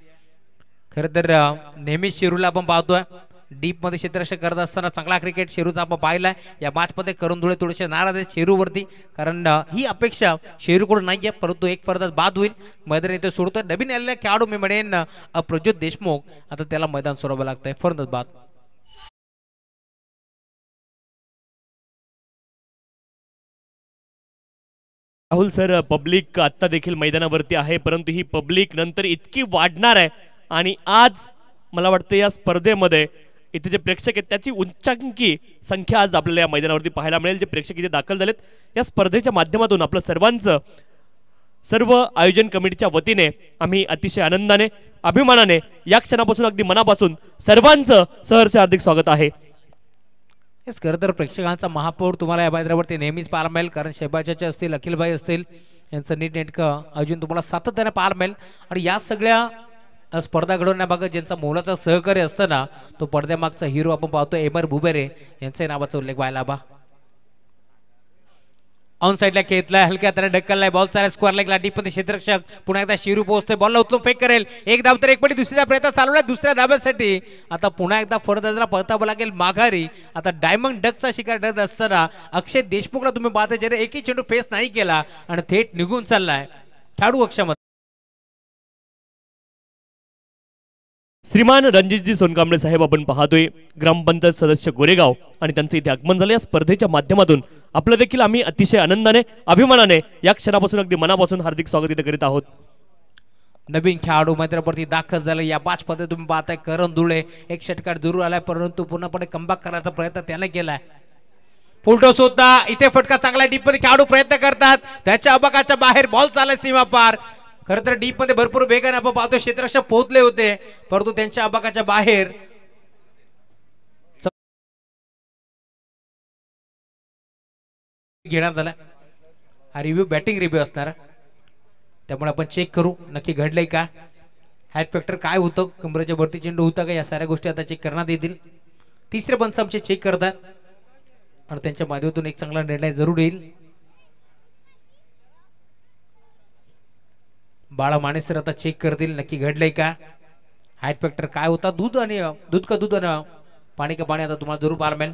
खरं तर नेहमीच शेरूला आपण पाहतोय डीप मध्ये क्षेत्ररक्षक करत असताना चांगला क्रिकेट शेरूचा आपण पाहिलाय. या मॅच मध्ये करून धुळे थोडेसे नाराज आहेत शेरूवरती, कारण ही अपेक्षा शेरूकडून नाहीये, परंतु एक फरदाच बाद होईल. मैदान इथे सोडतोय. नवीन आलेला खेळाडू मी म्हणेन प्रज्योत देशमुख, आता त्याला मैदान सोडावं लागतंय. फरदाच बाद. राहुल सर, पब्लिक आत्ता देखील मैदानावरती आहे, परंतु ही पब्लिक नंतर इतकी वाढणार आहे आणि आज मला वाटतं या स्पर्धेमध्ये इथे जे प्रेक्षक आहेत त्याची उच्चांकी संख्या आज आपल्याला या मैदानावरती पाहायला मिळेल. जे प्रेक्षक इथे दाखल झालेत या स्पर्धेच्या माध्यमातून आपलं सर्वांचं सर्व आयोजन कमिटीच्या वतीने आम्ही अतिशय आनंदाने अभिमानाने या क्षणापासून अगदी मनापासून सर्वांचं सहर्ष हार्दिक स्वागत आहे. हेच खरं तर प्रेक्षकांचा महापौर तुम्हाला या मैदानावरती नेहमीच पाहायला मिळेल, कारण शहबाजाचे असतील, अखिलभाई असतील, यांचं नीटनेटकं अजून तुम्हाला सातत्याने पाहायला मिळेल. आणि या सगळ्या स्पर्धा घडवण्याबाबत ज्यांचा मोलाचा सहकार्य असताना तो पडद्यामागचा हिरो आपण पाहतो एमआर बुबेरे यांच्या नावाचा उल्लेख व्हायला हवा. ऑन साइडला खेळलाय, हलक्या हाताने ढकललाय, बॉल चालेल स्क्वेअर लेगला, डीपमध्ये क्षेत्ररक्षक पुन्हा एकदा शिरू पोहोचतोय, बॉलला उचलून फेक करेल, एक धाव तर एक पडी दुसऱ्या प्रयत्न चालवलाय दुसऱ्या धाब्यासाठी. आता पुन्हा एकदा फलंदाजाला पळतावं लागेल माघारी. आता डायमंड डकचा शिकार ठरत असताना अक्षय देशमुखला तुम्ही पाहता ज्याने एकही चेंडू फेस नाही केला आणि थेट निघून चाललाय खेळाडू अक्षामध्ये. श्रीमान रणजितजी सोनकांबळे साहेब आपण पाहतोय, ग्रामपंचायत सदस्य गोरेगाव, आणि त्यांचं इथे आगमन झालं. या स्पर्धेच्या माध्यमातून आपलं देखील आम्ही अतिशय आनंदाने अभिमानाने या क्षणापासून अगदी मनापासून हार्दिक स्वागत इथे करीत आहोत. नवीन खेळाडू मैदानावरती दाखल झाले. या पाच पद्धती तुम्ही पाहताय करण धुळे एक षटकार जरूर आलाय, परंतु पूर्णपणे कमबॅक करायचा प्रयत्न त्याने केलाय. फुलटॉस होता इथे, फटका चांगला डीप मध्ये खेळाडू प्रयत्न करतात, त्याच्या अबकाच्या बाहेर बॉल चाललाय सीमा पार. खरं तर डीप मध्ये भरपूर वेगाने आपण पाहतो क्षेत्ररक्षक पोहोचले होते, परंतु त्यांच्या अबकाच्या बाहेर घेण्यात आला. हा रिव्ह्यू बॅटिंग रिव्ह्यू असणार, त्यामुळे आपण चेक करू नक्की घडलंय का, हॅट फॅक्टर काय होतं, कमरेच्या वरती चेंडू होता का, या साऱ्या गोष्टी आता चेक करण्यात येतील. तिसरे पंच आमचे चेक करतात आणि त्यांच्या माध्यमातून एक चांगला निर्णय जरूर येईल. बाळा माने सर आता चेक करतील नक्की घडलंय का, हाईट फॅक्टर काय होता, दूध आणि पाणी का पाणी आता तुम्हाला जरूर पाहायला मिळेल.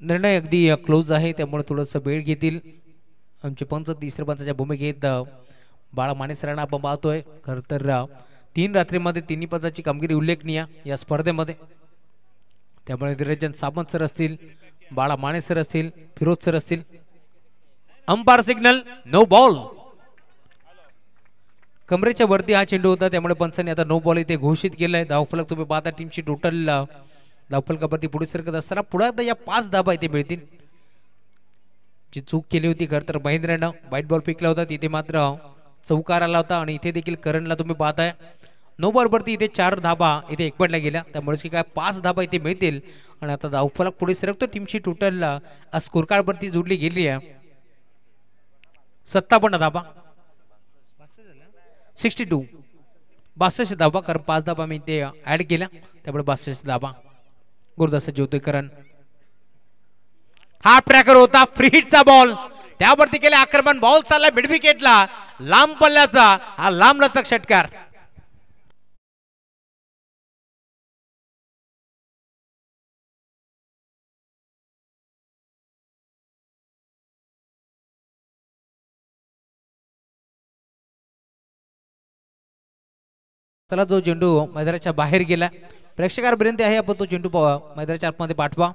निर्णय अगदी क्लोज आहे, त्यामुळे थोडंसं वेळ घेतील आमचे पंच. तिसऱ्या पंचाच्या भूमिकेत बाळा माने सरांना आपण पाहतोय. खरं तर 3 रात्रीमध्ये तिन्ही पंचाची कामगिरी उल्लेखनीय या स्पर्धेमध्ये, त्यामुळे निरंजन सामंत सर असतील, बाळा माने सर असतील, फिरोज सर असतील. अंपायर सिग्नल नो बॉल, कमरेच्या वरती हा चेंडू होता, त्यामुळे पंचांनी आता नो बॉल इथे घोषित केलंय. धावफलक तुम्ही पाहता टीमची टोटल धावफलकावरती पुढे सरकत असताना पुढे या 5 धाबा इथे मिळतील. जी चूक केली होती खरं तर महेंद्रनं वाईट बॉल फेकला होता, तिथे मात्र चौकार आला होता. आणि इथे देखील करणला तुम्ही पाहताय नो बॉल वरती इथे 4 धाबा इथे एकपडल्या गेल्या, त्यामुळे की काय 5 धाबा इथे मिळतील. आणि आता धावफलक पुढे सरकतो, टीमची टोटल स्कोर कार्ड वरती जोडली गेली आहे 57 धाबा, 62 62 धाबा, कारण 5 धाबा मी इथे ऍड केल्या, त्यामुळे 62 धाबा. गुरुदास ज्योतिकरण हा ट्रॅकर होता, फ्री हिटचा बॉल त्यावरती केले आक्रमण, बॉल चालला मिड विकेटला, लांब पल्ल्याचा हा लांब लचक षटकार. त्याला जो चेंडू मैदानाच्या बाहेर गेला, प्रेक्षकांना विनंती आहे आपण तो चेंडू मैदानाच्या आतमध्ये पाठवा,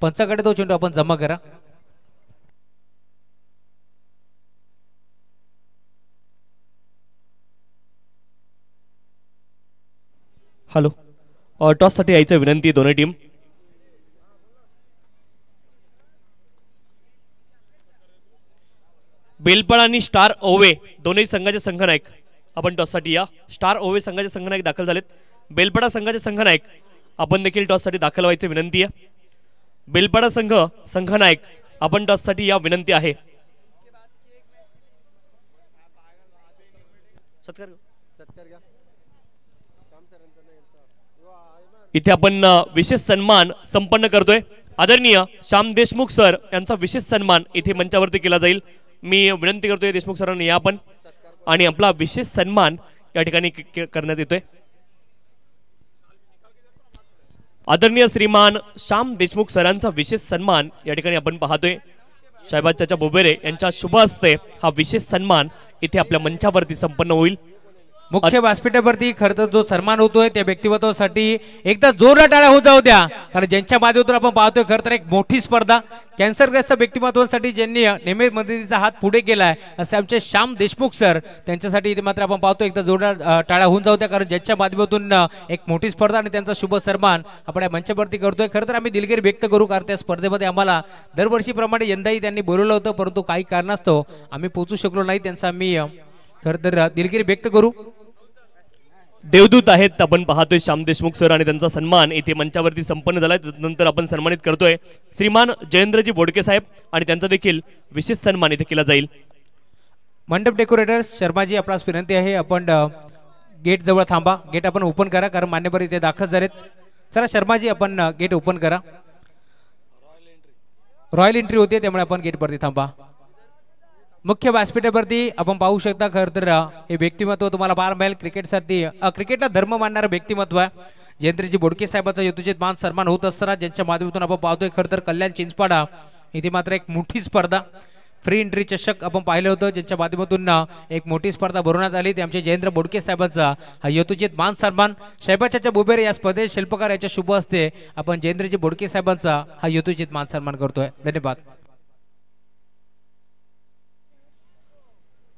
पंचाकडे तो चेंडू आपण जमा करा. हॅलो, टॉस साठी यायचं विनंती दोन्ही टीम. बेलपाड आणि स्टार ओवे दोन्ही संघाचे संघनायक आपण टॉस साठी या. स्टार ओवे संघाचे संघनायक दाखल झालेत. बेलपाडा संघाचे संघनायक आपण देखील टॉस साठी दाखल व्हायचे विनंती आहे. बेलपाडा संघ संघनायक आपण टॉस साठी या विनंती आहे. इथे आपण विशेष सन्मान संपन्न करतोय. आदरणीय श्याम देशमुख सर यांचा विशेष सन्मान इथे मंचावरती केला जाईल. मी विनंती करतोय देशमुख सरांनी या आपण, आणि आपला विशेष सन्मान या ठिकाणी करण्यात येतोय. आदरणीय श्रीमान श्याम देशमुख सरांचा विशेष सन्मान या ठिकाणी आपण पाहतोय। साहेबाज चाचा बोबेरे यांच्या शुभ हस्ते हा विशेष सन्मान इथे आपल्या मंचावरती संपन्न होईल। मुख्य व्यासपीठावरती खरं तर जो सन्मान होतोय त्या व्यक्तिमत्वासाठी एकदा जोरदार टाळ्या होऊ जाऊ द्या, कारण ज्यांच्या माध्यमातून आपण पाहतोय खरं तर एक मोठी स्पर्धा कॅन्सरग्रस्त व्यक्तिमत्वासाठी ज्यांनी नेहमी मदतीचा हात पुढे केलाय असे आमचे श्याम देशमुख सर, त्यांच्यासाठी इथे मात्र आपण पाहतोय एकदा जोरदार टाळ्या होऊन जाऊ द्या, कारण ज्यांच्या माध्यमातून एक मोठी स्पर्धा आणि त्यांचा शुभ सन्मान आपण या मंचावरती करतोय। खरं तर आम्ही दिलगिरी व्यक्त करू, कारण त्या स्पर्धेमध्ये आम्हाला दरवर्षीप्रमाणे यंदाही त्यांनी बोलवलं होतं, परंतु काही कारणास्तव आम्ही पोहोचू शकलो नाही। त्यांचा आम्ही खरं तर दिलगिरी व्यक्त करू। देवदूत आहेत आपण पाहतोय श्याम देशमुख सर आणि त्यांचा सन्मान इथे मंचावरती संपन्न झालाय। नंतर आपण सन्मानित करतोय श्रीमान जयेंद्रजी बोडके साहेब आणि त्यांचा देखील विशेष सन्मान इथे केला जाईल। मंडप डेकोरेटर्स शर्माजी, आपणास विनंती आहे आपण गेट जवळ थांबा, गेट आपण ओपन करा, कारण मान्यवर इथे दाखल झालेत। चला शर्माजी आपण गेट ओपन करा, रॉयल एंट्री होते त्यामुळे आपण गेटवरती थांबा। मुख्य व्यासपीठावरती आपण पाहू शकता खरं तर हे व्यक्तिमत्व तुम्हाला पाहायला मिळेल। क्रिकेटला धर्म मानणारं व्यक्तिमत्व आहे जयेंद्रजी बोडके साहेबांचा यथोचित मान सन्मान होत असताना ज्यांच्या माध्यमातून आपण पाहतोय खरं तर कल्याण चिंचपाडा इथे मात्र एक मोठी स्पर्धा फ्री एंट्री चषक आपण पाहिलं होतं, ज्यांच्या माध्यमातून एक मोठी स्पर्धा भरवण्यात आली। ते आमचे जयेंद्र बोडके साहेबांचा हा यथोचित मान सन्मान साहेबाच्या बोबेरे या स्पर्धेत शिल्पकार याच्या शुभ हस्ते आपण जयेंद्रजी बोडके साहेबांचा हा यथोचित मान सन्मान करतोय। धन्यवाद।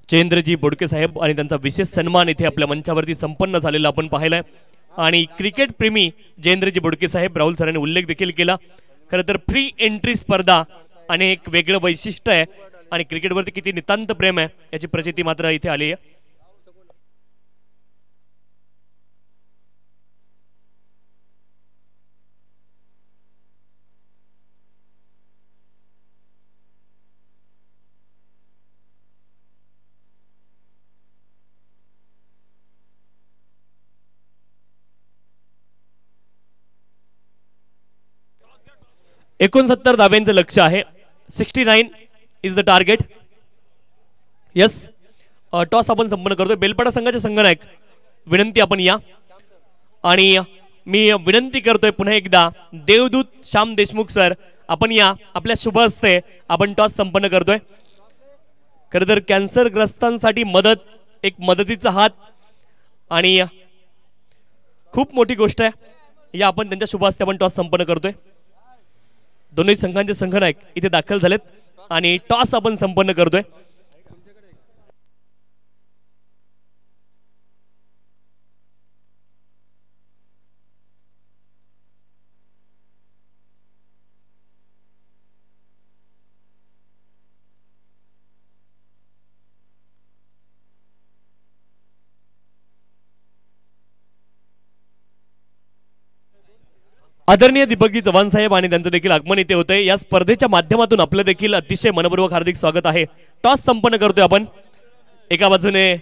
जयेंद्रजी बोडके साहेब आणि त्यांचा विशेष सन्मान इथे आपल्या मंचावरती संपन्न झालेला आपण पाहिलाय। आणि क्रिकेट प्रेमी जयेंद्रजी बोडके साहेब राहुल सरांनी उल्लेख देखील केला, खरं तर फ्री एंट्री स्पर्धा आणि एक वेगळं वैशिष्ट्य आहे आणि क्रिकेटवरती किती नितांत प्रेम आहे याची प्रचिती मात्र इथे आली आहे। – 69 धाब्यांचं लक्ष आहे। 69 is the target. Yes, toss आपण संपन्न करतोय। बेलपाडा संघाचे संघनायक विनंती आपण या, आणि मी विनंती करतोय पुन्हा एकदा देवदूत श्याम देशमुख सर आपण या, आपल्या शुभ हस्ते आपण टॉस संपन्न करतोय। खरं तर कॅन्सरग्रस्तांसाठी मदत, एक मदतीचा हात आणि खूप मोठी गोष्ट आहे। या आपण त्यांच्या शुभ हस्ते आपण टॉस संपन्न करतोय। दोन्ही संघांचे संघनायक इथे दाखल झालेत आणि टॉस आपण संपन्न करतोय। आदरणीय दीपकजी चव्हाण साहेब आणि त्यांचं देखील आगमन इथे होते। या स्पर्धेच्या माध्यमातून आपलं देखील अतिशय मनपूर्वक हार्दिक स्वागत आहे। टॉस संपन्न करतोय आपण। एका बाजूने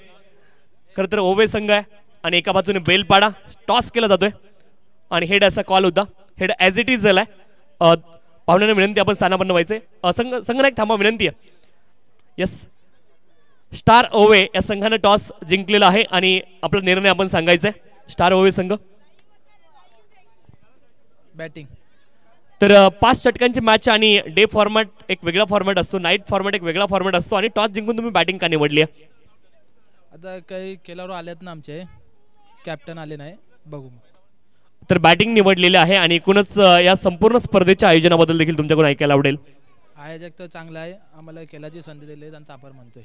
खरं तर ओवे संघ आहे आणि एका बाजूने बेलपाडा। टॉस केला जातोय आणि हेड असा कॉल होता, हेड ॲज इट इज झालाय। पाहुण्यांना विनंती आपण स्थानापन्न व्हायचे। संघनायक थांबा, विनंती आहे। यस, स्टार ओवे या संघाने टॉस जिंकलेला आहे आणि आपला निर्णय आपण सांगायचा आहे। स्टार ओवे संघ बॅटिंग। तर 5 षटकांची मॅच आणि डे फॉर्मॅट एक वेगळा फॉर्मॅट असतो, नाईट फॉर्मॅट एक वेगळा फॉर्मॅट असतो, आणि टॉस जिंकून तुम्ही बॅटिंग का निवडली आहे? आता काही केल्यावर आलेत ना, आमचे कॅप्टन आले नाही, बघू। तर बॅटिंग निवडलेली आहे आणि एकूणच या संपूर्ण स्पर्धेच्या आयोजनाबद्दल देखील तुमच्याकडून ऐकायला आवडेल। आयोजक तर चांगला आहे, आम्हाला खेळाची संधी दिली, त्यांचा आभार मानतोय।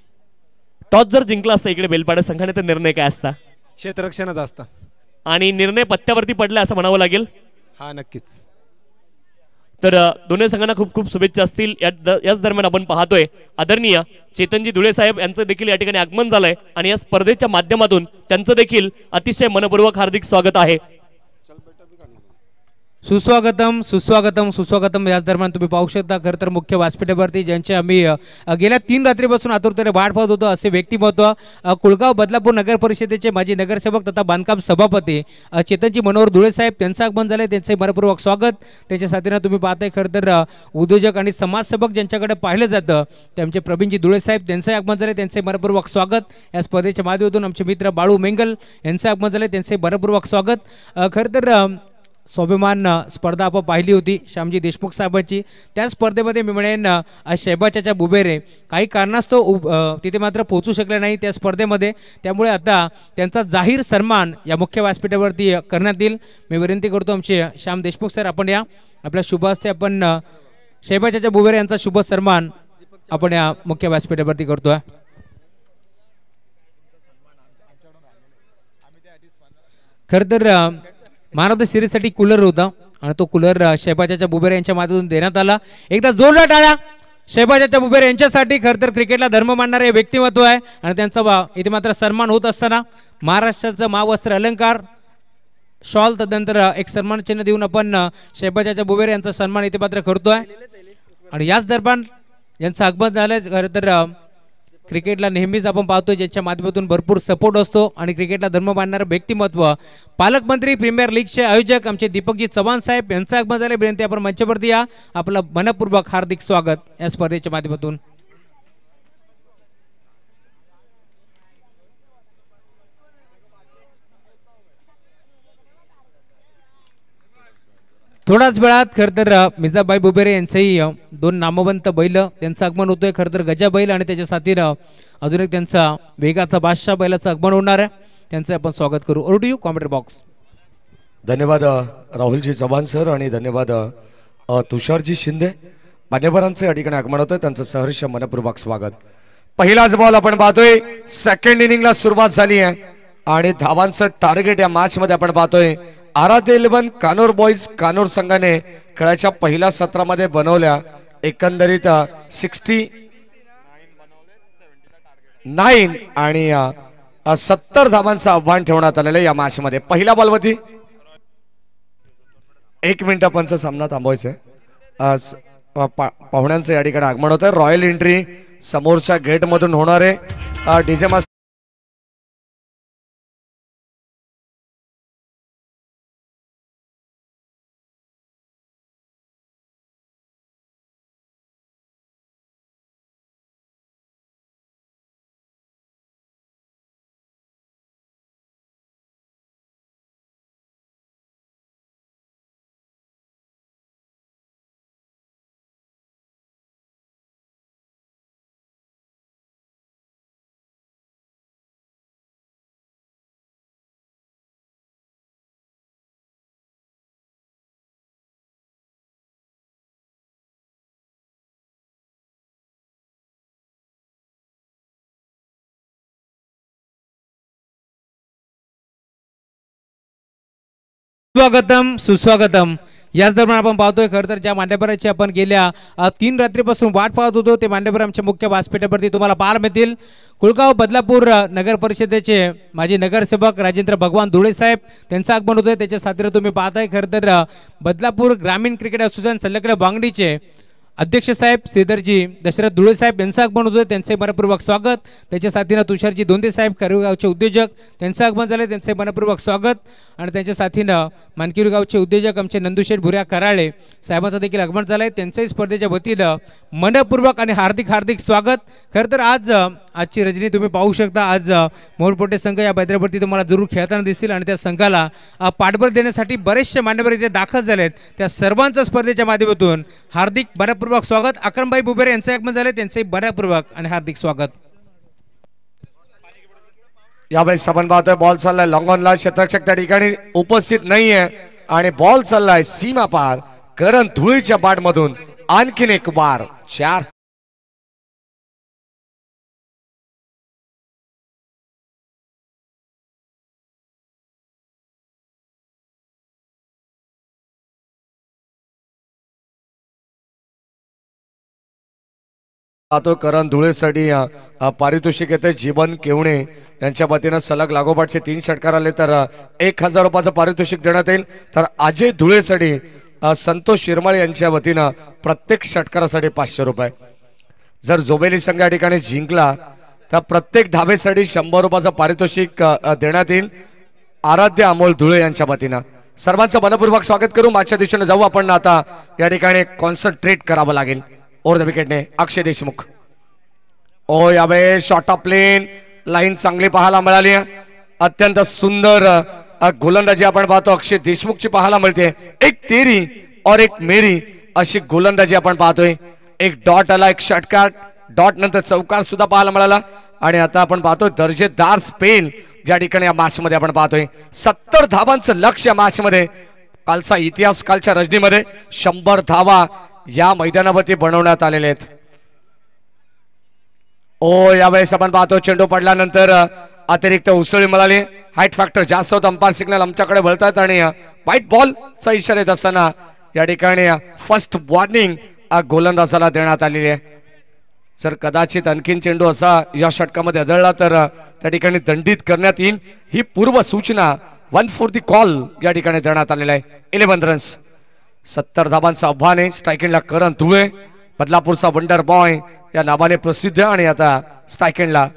टॉस जर जिंकला असता इकडे बेलपाडा संघाने तर निर्णय काय असता? क्षेत्ररक्षणच असता आणि निर्णय पत्त्यावरती पडला असं म्हणावं लागेल। हा, नक्कीच। तर दोन्ही संघांना खूप खूप शुभेच्छा असतील। याच दरम्यान आपण पाहतोय आदरणीय चेतनजी धुळे साहेब यांचं देखील या ठिकाणी आगमन झालंय आणि या स्पर्धेच्या माध्यमातून त्यांचं देखील अतिशय मनपूर्वक हार्दिक स्वागत आहे। सुस्वागतम सुस्वागतम सुस्वागतम। याच दरम्यान तुम्ही पाहू शकता खरं तर मुख्य व्यासपीठावरती ज्यांचे आम्ही गेल्या 3 रात्रीपासून आतुरतेने वाट पाहत होतो असे व्यक्तिमत्व कुळगाव बदलापूर नगर परिषदेचे माजी नगरसेवक तथा बांधकाम सभापती चेतनजी मनोहर धुळे साहेब त्यांचं आगमन झालंय, त्यांचे मनपूर्वक स्वागत। त्यांच्या साथीनं तुम्ही पाहताय खरं तर उद्योजक आणि समाजसेवक ज्यांच्याकडे पाहिलं जातं ते आमचे प्रवीणजी धुळे साहेब, त्यांचं आगमन झालंय, त्यांचे मनपूर्वक स्वागत। या स्पर्धेच्या माध्यमातून आमचे मित्र बाळू मेंगल यांचं आगमन झालंय, त्यांचे मनपूर्वक स्वागत। खरं तर स्वाभिमान स्पर्धा आपण पाहिली होती श्यामजी देशमुख साहेबांची. त्या स्पर्धेमध्ये मी म्हणेन शैबाच्या बुबेरे काही कारणास्तव तिथे मात्र पोहोचू शकले नाही त्या स्पर्धेमध्ये. त्यामुळे आता त्यांचा जाहीर सन्मान या मुख्य व्यासपीठावरती करण्यात येईल. मी विनंती करतो आमचे श्याम देशमुख सर, आपण या आपल्या शुभ हस्ते आपण शैबाच्या बुबेरे यांचा शुभ सन्मान आपण या मुख्य व्यासपीठावरती करतोय. खरं तर मॅन ऑफ द सिरीजसाठी कूलर होता आणि तो कूलर शैबाच्या बुबेरे यांच्या माध्यमातून देण्यात आला. एकदा जोरदार टाळ्या शैबाच्या बुबेरे यांच्यासाठी. खरं तर क्रिकेटला धर्म मानणारे व्यक्तिमत्व आहे आणि त्यांचा इथे मात्र सन्मान होत असताना महाराष्ट्राचं महावस्त्र अलंकार शॉल तदनंतर एक सन्मान चिन्ह देऊन आपण शैबाच्या बुबेरे यांचा सन्मान इथे मात्र करतोय. आणि याच दरम्यान यांचं आगमन झालंय. खरं तर क्रिकेटला नेहमीच आपण पाहतोय ज्याच्या माध्यमातून भरपूर सपोर्ट असतो आणि क्रिकेटला धर्म मानणारं व्यक्तिमत्व पालकमंत्री प्रीमियर लीगचे आयोजक आमचे दीपकजी चव्हाण साहेब यांचं आगमन झाले. विनंती आपण मंचावरती या. आपलं मनपूर्वक हार्दिक स्वागत या स्पर्धेच्या माध्यमातून. थोड्याच वेळात खरं तर मिर्झाबाई बुबेरे यांचंही दोन नामवंत बैल त्यांचं आगमन होतोय. खरं तर गजा बैल आणि त्याच्या साथीनं अजून एक त्यांचा वेगाचा बादशाह बैलाचं आगमन होणार आहे. त्यांचं आपण स्वागत करू. Over to you commentary box. धन्यवाद राहुलजी चव्हाण सर आणि धन्यवाद तुषारजी शिंदे. मान्यवरांचं या ठिकाणी आगमन होतं, त्यांचं सहर्ष मनपूर्वक स्वागत. पहिलाच बॉल आपण पाहतोय. सेकंड इनिंगला सुरुवात झाली आहे आणि धावांचं टार्गेट या मॅच मध्ये आपण पाहतोय. आराध्य 11 कानोर बॉईज कानोर संघाने खेळाच्या पहिल्या सत्रामध्ये बनवल्या एकंदरीत 69 आणि 70 धावांचं आव्हान ठेवण्यात आलेलं या मॅच मध्ये. पहिल्या बॉलवरती 1 मिनिट पंच सामना थांबवायचा. आज पाहुण्यांचं या ठिकाणी आगमन होतं. रॉयल एंट्री समोरच्या गेट मधून होणार आहे. डीजे स्वागतम सुस्वागतम. याच दरम्यान आपण पाहतोय खरं तर ज्या मान्यवरांची आपण गेल्या 3 रात्रीपासून वाट पाहत होतो ते मान्यवर आमच्या मुख्य व्यासपीठावरती तुम्हाला पाहायला मिळतील. कुळगाव बदलापूर नगर परिषदेचे माजी नगरसेवक राजेंद्र भगवान धुळे साहेब त्यांचं आगमन होतंय. त्याच्या साथीनं तुम्ही पाहताय खरं तर बदलापूर ग्रामीण क्रिकेट असोसिएशन सल्लकडे बांगडीचे अध्यक्ष साहेब श्रीधरजी दशरथ धुळे साहेब यांचं आगमन होतं, त्यांचे मनपूर्वक स्वागत. त्याच्या साथीनं तुषारजी दोंदे साहेब करूर गावचे उद्योजक त्यांचं आगमन झाले, त्यांचे मनपूर्वक स्वागत. आणि त्यांच्या साथीनं मानकिरी गावचे उद्योजक आमचे नंदुशेठ भुऱ्या कराळे साहेबांचं देखील आगमन झालंय, त्यांचंही स्पर्धेच्या वतीनं मनपूर्वक आणि हार्दिक हार्दिक स्वागत. खरं तर आजची रजनी तुम्ही पाहू शकता. आज मोरपोटे संघ या मैदानावरती तुम्हाला जरूर खेळताना दिसतील आणि त्या संघाला पाठबळ देण्यासाठी बरेचसे मान्यवर इथे दाखल झालेत. त्या सर्वांचं स्पर्धेच्या माध्यमातून हार्दिक मनपूर्वक स्वागत. अकरमबाई बुबेरे यांचं आगमन झाले, त्यांचंही मनपूर्वक आणि हार्दिक स्वागत. यावेळेस आपण पाहतोय बॉल चाललाय लॉंग ऑनला. क्षेत्ररक्षक त्या ठिकाणी उपस्थित नाहीये आणि बॉल चाललाय सीमा पार. करण धुळीच्या बाट मधून आणखीन एक बार 4. पाहतो करण धुळेसाठी पारितोषिक येते. जीवन केवणे यांच्या वतीनं सलग लागोपाठचे 3 षटकार आले तर 1000 रुपयाचं पारितोषिक देण्यात येईल. तर अजय धुळेसाठी संतोष शिरमाळे यांच्या वतीनं प्रत्येक षटकारासाठी 500 रुपये. जर जोबेली संघ या ठिकाणी जिंकला तर प्रत्येक धावेसाठी 100 रुपयाचं पारितोषिक देण्यात येईल. आराध्य अमोल धुळे यांच्या वतीनं सर्वांचं मनपूर्वक स्वागत करू. मागच्या दिशेने जाऊ आपण. आता या ठिकाणी कॉन्सन्ट्रेट करावं लागेल. ओव्हर द विकेटने अक्षय देशमुख. ओ यावेळेस शॉर्ट ऑफ प्लेन लाईन चांगली पाहायला मिळाली. अत्यंत सुंदर गोलंदाजी आपण पाहतो अक्षय देशमुखची पाहायला मिळते. एक तेरी और एक मेरी अशी गोलंदाजी आपण पाहतोय. एक डॉट आला, एक षटकार, डॉट नंतर चौकार सुद्धा पाहायला मिळाला. आणि आता आपण पाहतोय दर्जेदार स्पेल ज्या ठिकाणी या मॅच मध्ये आपण पाहतोय. 70 धावांचं लक्ष्य या मॅच मध्ये. कालचा इतिहास, कालच्या रजनीमध्ये 100 धावा या मैदानावरती बनवण्यात आलेले आहेत. यावेळेस आपण पाहतो चेंडू पडल्यानंतर अतिरिक्त उसळी मिळाली. हाईट फॅक्टर जास्त होत. अंपायर सिग्नल आमच्याकडे वळतात आणि व्हाईट बॉलचा इशारा येत असताना या ठिकाणी फर्स्ट वॉर्निंग गोलंदाजाला देण्यात आलेली आहे. जर कदाचित आणखीन चेंडू असा या षटकामध्ये आढळला तर त्या ठिकाणी दंडित करण्यात येईल. ही पूर्व सूचना 1 फॉर दी कॉल या ठिकाणी देण्यात आलेला आहे. 11 रन्स, 70 धावांचं आव्हान आहे. स्ट्रायकिंगला करण धुळे, बदलापूरचा वंडर बॉय या नावाने प्रसिद्ध. आणि आता स्ट्रायकिंगला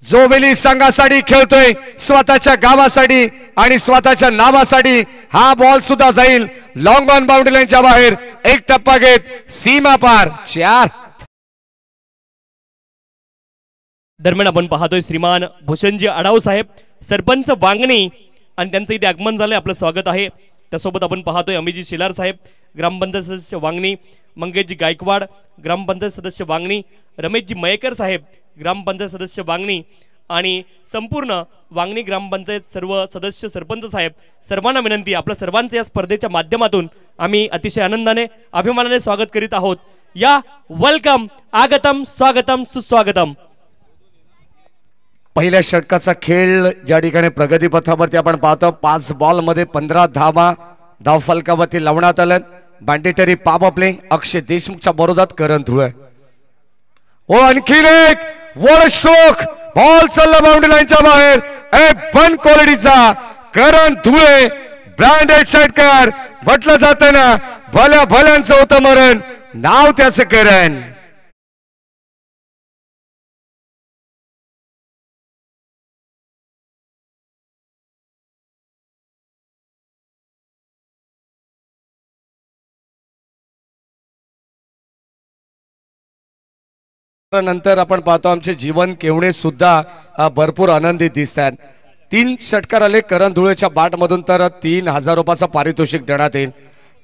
जोवेली संघासाठी खेळतोय, स्वतःच्या गावासाठी आणि स्वतःच्या नावासाठी. हा बॉल सुद्धा जाईल लॉंग ऑन बाउंड्री लाईनच्या बाहेर. एक टप्पा घेत सीमा पार 4. दरम्यान आपण पाहतोय श्रीमान भूषणजी आढाव साहेब, सरपंच वांगणी, आणि त्यांचं इथे आगमन झालंय. आपलं स्वागत आहे. त्यासोबत आपण पाहतोय अमितजी शेलार साहेब, ग्रामपंचायत सदस्य वांगणी, मंगेशजी गायकवाड, ग्रामपंचायत सदस्य वांगणी, रमेशजी मयेकर साहेब, ग्रामपंचायत सदस्य वांगणी, आणि संपूर्ण वांगणी ग्रामपंचायत सर्व सदस्य, सरपंच साहेब, सर्वांना विनंती, आपल्या सर्वांचं या स्पर्धेच्या माध्यमातून आम्ही अतिशय आनंदाने, अभिमानाने स्वागत करीत आहोत. या वेलकम, आगतम, स्वागतम, सुस्वागतम. पहिल्या षटकाचा खेळ ज्या ठिकाणी प्रगतीपथावरती आपण पाहतो. 5 बॉल मध्ये 15 धावा धाव फलकावरती लावण्यात आल्या. बँडेटरी पॉवर प्ले अक्षय देशमुखच्या बरोदात करण धुळे. आणखीन एक वर स्ट्रोक, बॉल चालला बाउंड्री लाईनच्या बाहेर. वन क्वालिटीचा करण धुळे, ब्रँडेड षटकार. म्हटलं जातं ना, भल्या भल्यांचं होतं मरण, नाव त्याचं करण. नंतर आपण पाहतो आमचे जीवन केवणे सुद्धा भरपूर आनंदित दिसतात. 3 षटकार आले करण धुळेच्या बॅट मधून, तर 3000 रुपयाचं पारितोषिक देण्यात येईल.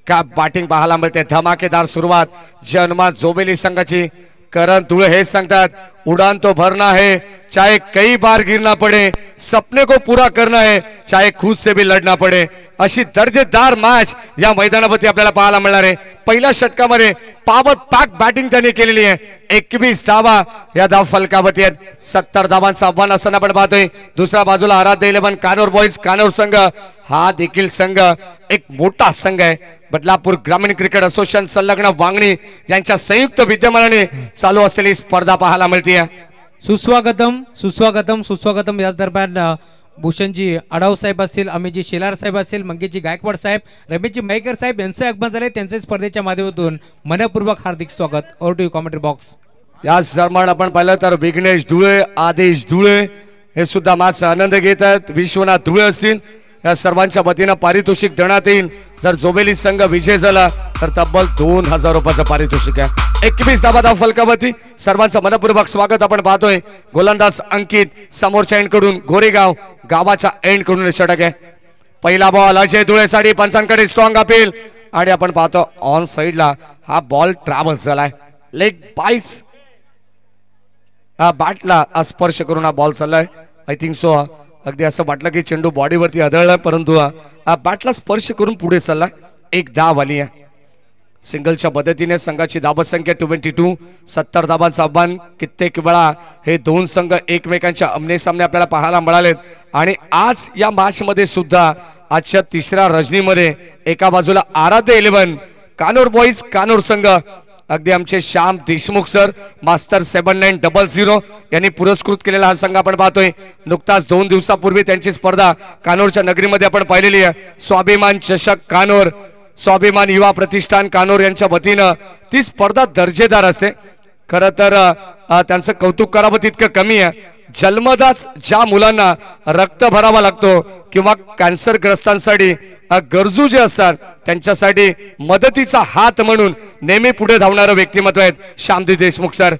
का बॅटिंग पाहायला मिळते, धमाकेदार सुरुवात जन्मात जोबेली संघाची. करण धुळे हे सांगतात, उड़ान तो भरना है, चाहे कई बार गिरना पड़े, सपने को पूरा करना है, चाहे खुद से भी लढना पड़े. अशी दर्जेदार मॅच या मैदानावरती आपल्याला पाहायला मिळणार आहे. पहिल्या षटकामध्ये पॉवर पॅक बॅटिंग त्यांनी केलेली आहे. 21 धावा या धाव फलकावरती आहेत. 70 धावांचं आव्हान असताना आपण पाहतोय. दुसऱ्या बाजूला आराध्य 11 कानोर बॉईज, कानोर संघ हा देखील संघ एक मोठा संघ आहे. बदलापूर ग्रामीण क्रिकेट असोसिएशन संलग्न वांगणी यांच्या संयुक्त विद्यमानाने चालू असलेली स्पर्धा पाहायला मिळते. सुस्वागतम, सुस्वागतम, सुस्वागतम. याच दरम्यान भूषणजी आढाव साहेब असतील, अमितजी शेलार साहेब असतील, मंगेशजी गायकवाड साहेब, रमेशजी मयेकर साहेब यांचे आगमन झाले. त्यांचे स्पर्धेच्या माध्यमातून मनपूर्वक हार्दिक स्वागत. Over to commentary box. याच दरम्यान आपण पाहिलं तर विघ्नेश धुळे, आदेश धुळे हे सुद्धा मॅच आनंद घेत आहेत. विश्वनाथ धुळे असतील, या सर्वांच्या वतीनं पारितोषिक देण्यात येईल. जर जोबेली संघ विजय झाला तर तब्बल 2000 रुपयाचं पारितोषिक आहे. 21 धावा धाव फलकावरती. सर्वांचं मनपूर्वक स्वागत आपण पाहतोय. गोलंदाज अंकित समोरच्या एंड कडून, गोरेगाव गावाच्या एंड कडून षटक आहे. पहिला बॉल अजय धुळेसाठी, पंचांकडे स्ट्रॉंग अपील. आणि आपण पाहतो ऑन साइडला हा बॉल ट्रॅव्हल्स झालाय. लेग बाईस बॅटला स्पर्श करून हा बॉल चाललाय. आय थिंक सो अगदी असं वाटलं की चेंडू बॉडीवरती आदळला, परंतु बॅटला स्पर्श करून पुढे चालला. एक धाव आली आहे. सिंगलच्या मदतीने संघाची धावसंख्या 22. 70 धावांचं आव्हान. कित्येक वेळा हे दोन संघ एकमेकांच्या आमने सामने आपल्याला पाहायला मिळालेत. आणि आज या मॅच मध्ये सुद्धा आजच्या तिसऱ्या रजनीमध्ये एका बाजूला आराध्य 11 कानोर बॉईज कानोर संघ, अगदी आमचे श्याम देशमुख सर मास्टर 7900 यांनी पुरस्कृत केलेला हा संघ आपण पाहतोय. नुकताच 2 दिवसापूर्वी त्यांची स्पर्धा कानोरच्या नगरीमध्ये आपण पाहिलेली आहे. स्वाभिमान चषक कानोर, स्वाभिमान युवा प्रतिष्ठान कानोर यांच्या वतीनं ती स्पर्धा दर्जेदार असते. खरं तर त्यांचं कौतुक करावं तितकं कमी आहे. जन्मदाच ज्या मुलांना रक्त भरावा लागतो किंवा कॅन्सरग्रस्तांसाठी गरजू जे असतात त्यांच्यासाठी मदतीचा हात म्हणून नेहमी पुढे धावणारं व्यक्तिमत्व आहेत श्यामजी देशमुख सर.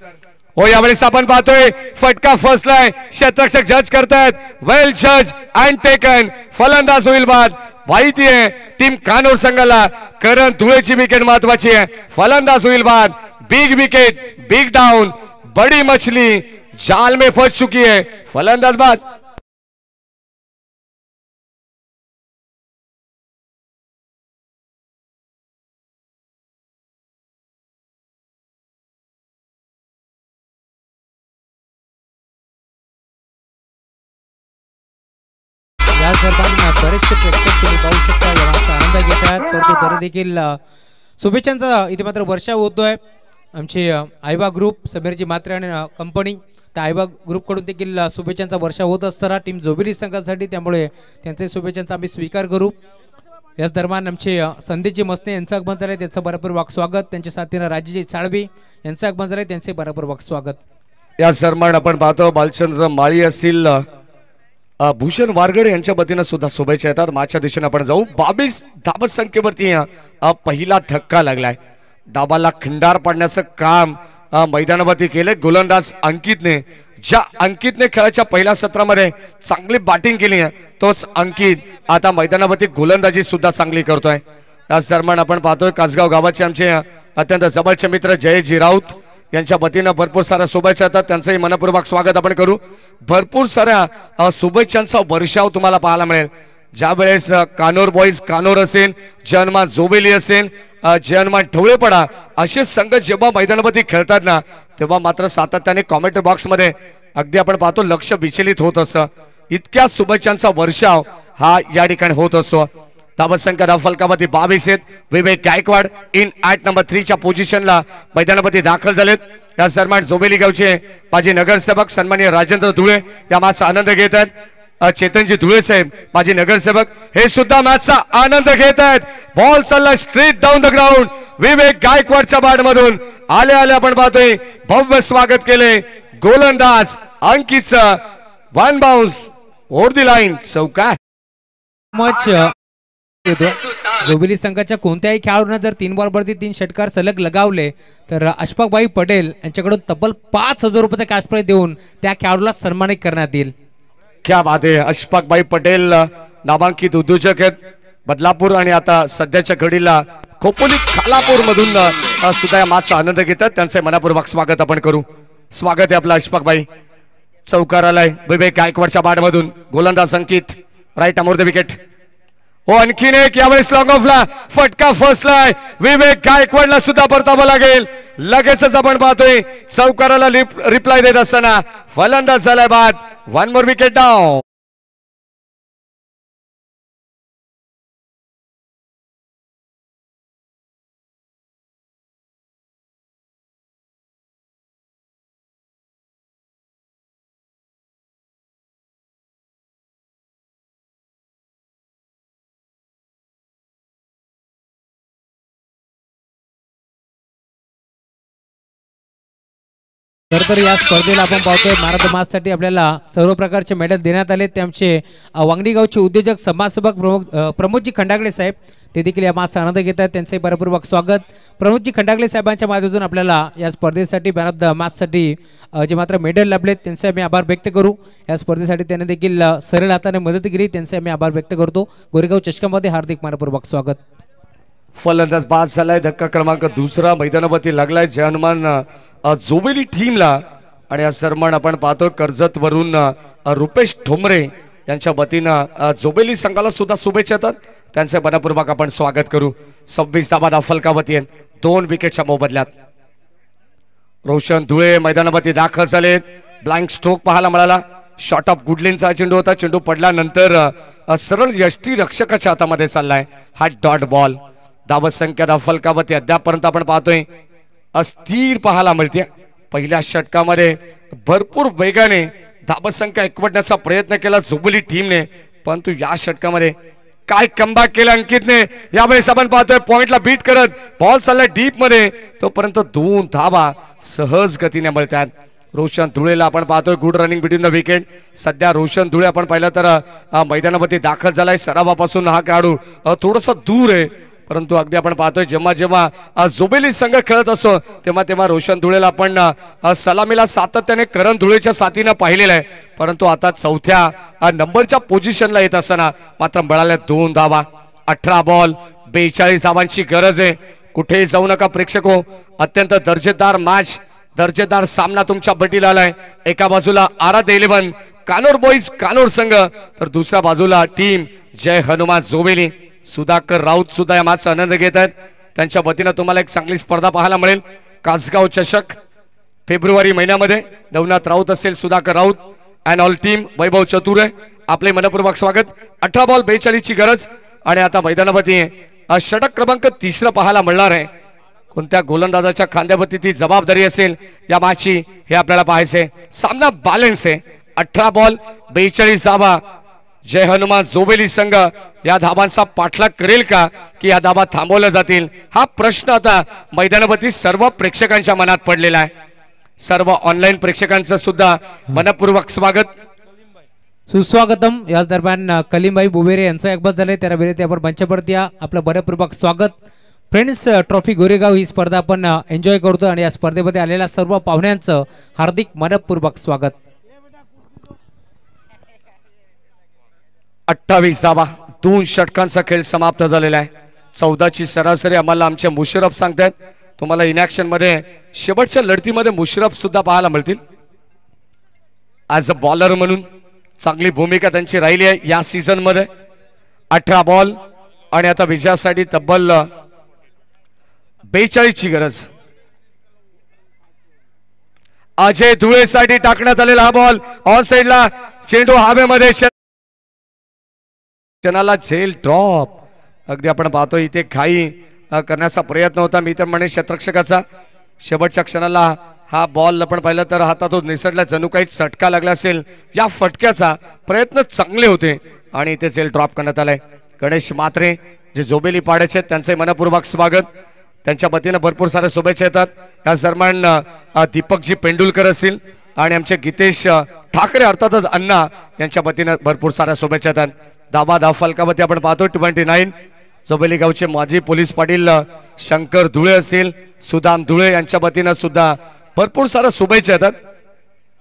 हो यावेळेस आपण पाहतोय फटका फसलाय, क्षेत्ररक्षक जज करतायत, वेल जज अँड टेकन, फलंदाज होईल बाद. माहिती आहे टीम कानोर संघाला करण धुळेची विकेट महत्वाची आहे. फलंदाज होईल बाद. बिग विकेट, बिग डाउन, बड़ी मछली जाल में फंस चुकी है. फलंदाज बाद. या दरम्यान बरेचसे प्रेक्षक तुम्ही पाहू शकता याचा आनंद घेतात, परंतु तरी देखील शुभेच्छांचा इथे मात्र वर्षाव होतोय. आमचे आयबा ग्रुप, समीरजी मात्रे आणि कंपनी, त्या आयबा ग्रुपकडून देखील शुभेच्छांचा वर्षाव होत असताना टीम जोबिली संघासाठी, त्यामुळे त्यांचे शुभेच्छांचा आम्ही स्वीकार करू. याच दरम्यान आमचे संदीपजी मसने यांचं आगमन झालंय, त्यांचं बरोबर स्वागत. त्यांच्या साथीनं राजेजी साळवी यांचं आगमन झालंय, त्यांचे बरोबर स्वागत. या दरम्यान आपण पाहतो बालचंद्र माळी असतील, भूषण वारगडे यांच्या वतीनं सुद्धा शुभेच्छा येतात. मागच्या दिशेने आपण जाऊ. 22 धाबा संख्येवरती पहिला धक्का लागलाय. डाबाला खिंडार पाडण्याचं काम मैदानावरती केले गोलंदाज अंकितने. ज्या अंकितने खेळाच्या पहिल्या सत्रामध्ये चांगली बॅटिंग केली आहे, तोच अंकित आता मैदानावरती गोलंदाजी सुद्धा चांगली करतोय. याच दरम्यान आपण पाहतोय कासगाव गावाचे आमचे अत्यंत जवळचे मित्र जयजी राऊत यांच्या वतीनं भरपूर साऱ्या शुभेच्छा येतात, त्यांचंही मनपूर्वक स्वागत आपण करू. भरपूर साऱ्या शुभेच्छांचा वर्षाव तुम्हाला पाहायला मिळेल. ज्या वेळेस कानोर बॉईज कानोर असेल, जयहनुमान जोबेली असेल, जयहनुमान ढवळेपडा असे संघ जेव्हा मैदानावरती खेळतात ना, तेव्हा मात्र सातत्याने कॉमेंट बॉक्स मध्ये अगदी आपण पाहतो लक्ष विचलित होत असतं. इतक्या शुभेच्छांचा वर्षाव हा या ठिकाणी होत असतो. धावत संख्या फलकावरती 22 आहेत. विवेक गायकवाड इन ॲट नंबर 3 च्या पोझिशनला मैदानावरती दाखल झालेत. या दरम्यान जोबेली गावचे माजी नगरसेवक सन्माननीय राजेंद्र धुळे या मॅचचा आनंद घेत आहेत. चेतनजी धुळे साहेब माजी नगरसेवक हे सुद्धा मॅचचा आनंद घेत आहेत. बॉल चालला straight down the ground. Vivek गायकवाडच्या बॅट मधून आले आले आपण पाहतोय भव्य स्वागत केले गोलंदाज अंकितचं. One bounce over the line, चौकार. मच जोबिली संघाच्या कोणत्याही खेळाडूंना जर 3 बॉलवरती 3 षटकार सलग लगावले तर अशफाकभाई पटेल यांच्याकडून तब्बल 5,000 रुपयाचा कॅश प्राइज देऊन त्या खेळाडूला सन्मानित करण्यात येईल. क्या बात आहे. अशफाकभाई पटेल नामांकित उद्योजक आहेत बदलापूर आणि आता सध्याच्या घडीला खोपोली खालापूर मधून सुद्धा या मॅचचा आनंद घेतात. त्यांचे मनपूर्वक स्वागत आपण करू. स्वागत आहे आपलं अशफाकभाई. चौकार आलाय विवेक गायकवाडच्या बॅट मधून. गोलंदाज अंकित राईट अमोर द विकेट. हो आणखीन एक यावेळेस लॉंग ऑफला फटका फसलाय. विवेक गायकवाडला सुद्धा परतावं लागेल. लगेचच आपण पाहतोय चौकाराला रिप्लाय देत असताना फलंदाज झालाय बाद. One more wicket down. तर या स्पर्धेला आपण पाहतोय मॅन ऑफ द मॅच साठी आपल्याला सर्व प्रकारचे मेडल देण्यात आले. ते आमचे वांगडी गावचे उद्योजक समाजसेवक प्रमोदजी खंडागळे साहेब ते देखील या मॅचचा आनंद घेतात. त्यांचे भरपूरपूर्वक स्वागत. प्रमोदजी खंडागळे साहेबांच्या माध्यमातून आपल्याला या स्पर्धेसाठी मॅन ऑफ द मॅच साठी जे मात्र मेडल लाभलेत त्यांचे आम्ही आभार व्यक्त करू. या स्पर्धेसाठी त्यांनी देखील सरळ हाताने मदत केली, त्यांचे आम्ही आभार व्यक्त करतो. गोरेगाव चषकामध्ये हार्दिक मनपूर्वक स्वागत. फलंदाज बाद झालाय. धक्का क्रमांक 2 मैदानावरती लागलाय जयहनुमान जोबेली टीमला. आणि या सन्मान आपण पाहतो कर्जत वरून रुपेश ठोंबरे यांच्या वतीनं जोबेली संघाला सुद्धा शुभेच्छा येतात. त्यांचे मनपूर्वक आपण स्वागत करू. 26 धावा फलकावरती आहेत 2 विकेटच्या मोबदल्यात. रोशन धुळे मैदानावरती दाखल झालेत. ब्लँक स्ट्रोक पाहायला मिळाला. शॉट ऑफ गुडलिनचा चेंडू होता. चेंडू पडल्यानंतर सरळ यष्टी रक्षकाच्या हातामध्ये चाललाय. हा डॉट बॉल. धावत संख्या फलकावरती अद्यापर्यंत आपण पाहतोय अस्थिर पाहायला मिळते. पहिल्या षटकामध्ये भरपूर वेगाने धावत संख्या एकवटण्याचा प्रयत्न केला जोबेली टीमने, परंतु या षटकामध्ये काय कमबॅक केलं अंकितने. यावेळेस आपण पाहतोय पॉइंटला बीट करत बॉल चाललाय डीप मध्ये, तोपर्यंत 2 धावा सहज गतीने मिळतात. रोशन धुळेला आपण पाहतोय good running between the wicket. सध्या रोशन धुळे आपण पाहिलं तर मैदानावरती दाखल झालाय. सरावापासून हा खेळाडू थोडासा दूर आहे, परंतु अगदी आपण पाहतोय जेव्हा जेव्हा जोबेली संघ खेळत असतो तेव्हा तेव्हा रोशन धुळेला आपण सलामीला सातत्याने करण धुळेच्या साथीनं पाहिलेलं आहे, परंतु आता चौथ्या नंबरच्या पोझिशनला येत असताना मात्र मिळाल्या 2 धावा. 18 बॉल 42 धावांची गरज आहे. कुठेही जाऊ नका प्रेक्षको, अत्यंत दर्जेदार मॅच, दर्जेदार सामना तुमच्या बटीला आलाय. एका बाजूला आराध्य 11 कानोर बॉईज कानोर संघ, तर दुसऱ्या बाजूला टीम जय हनुमान जोबेली. सुधाकर राऊत सुद्धा या मॅचचा आनंद घेत आहेत. त्यांच्या वतीनं तुम्हाला एक चांगली स्पर्धा पाहायला मिळेल. कासगाव चषक फेब्रुवारी महिन्यामध्ये. नवनाथ राऊत असेल, Sudhakar Raut and all team, Vaibhav Chatur आपले मनपूर्वक स्वागत. 18 बॉल 42 ची गरज आणि आता मैदानावरती षटक क्रमांक 3 पाहायला मिळणार आहे. कोणत्या गोलंदाजाच्या खांद्यावरती ती जबाबदारी असेल या मॅचची हे आपल्याला पाहायचंय. सामना बॅलन्स आहे. 18 बॉल 42 धावा. जय हनुमान जोबेली संघ या धाबांचा पाठलाग करेल का की या धाबा थांबवल्या जातील, हा प्रश्न आता मैदानावरती सर्व प्रेक्षकांच्या मनात पडलेला आहे. सर्व ऑनलाईन प्रेक्षकांचं सुद्धा मनपूर्वक स्वागत, सुस्वागतम. याच दरम्यान कलीमभाई बुबेरे यांचं एकबत झाले, त्याला विनंती आपण मंचावरती या. आपलं मनपूर्वक स्वागत. फ्रेंड्स, ट्रॉफी गोरेगाव ही स्पर्धा आपण एन्जॉय करतो आणि या स्पर्धेमध्ये आलेल्या सर्व पाहुण्यांचं हार्दिक मनपूर्वक स्वागत. 28 धावा, 2 षटकांचा खेळ समाप्त झालेला आहे. 14ची सरासरी आम्हाला आमचे मुशरफ सांगतात. तुम्हाला इनॅक्शन मध्ये शेवटच्या लढतीमध्ये मुशरफ सुद्धा पाहायला मिळतील. ॲज अ बॉलर म्हणून चांगली भूमिका त्यांची राहिली आहे या सीझन मध्ये. 18 बॉल आणि आता विजयासाठी तब्बल 42 ची गरज. अजय धुळेसाठी टाकण्यात आलेला हा बॉल ऑन साइडला, चेंडू हवेमध्ये, क्षणाला झेल ड्रॉप. अगदी आपण पाहतो इथे घाई करण्याचा प्रयत्न होता, मी तर म्हणे क्षेत्ररक्षकाचा. शेवटच्या क्षणाला हा बॉल आपण पाहिलं तर हातातून निसटला, जणू काही चटका लागला असेल. या फटक्याचा प्रयत्न चांगले होते आणि इथे झेल ड्रॉप करण्यात आलाय. गणेश मात्रे जे जोबेली पाड्याचे आहेत त्यांचे मनपूर्वक स्वागत. त्यांच्या वतीनं भरपूर साऱ्या शुभेच्छा येतात. या दरम्यान दीपकजी पेंडुलकर असतील आणि आमचे गीतेश ठाकरे अर्थातच अण्णा यांच्या वतीनं भरपूर साऱ्या शुभेच्छा येतात. दाबा फलकावरती आपण पाहतो 29 जोबेली गावचे माजी पोलीस पाटील शंकर धुळे असतील, सुदाम धुळे यांच्या वतीनं सुद्धा भरपूर साऱ्या शुभेच्छा येतात.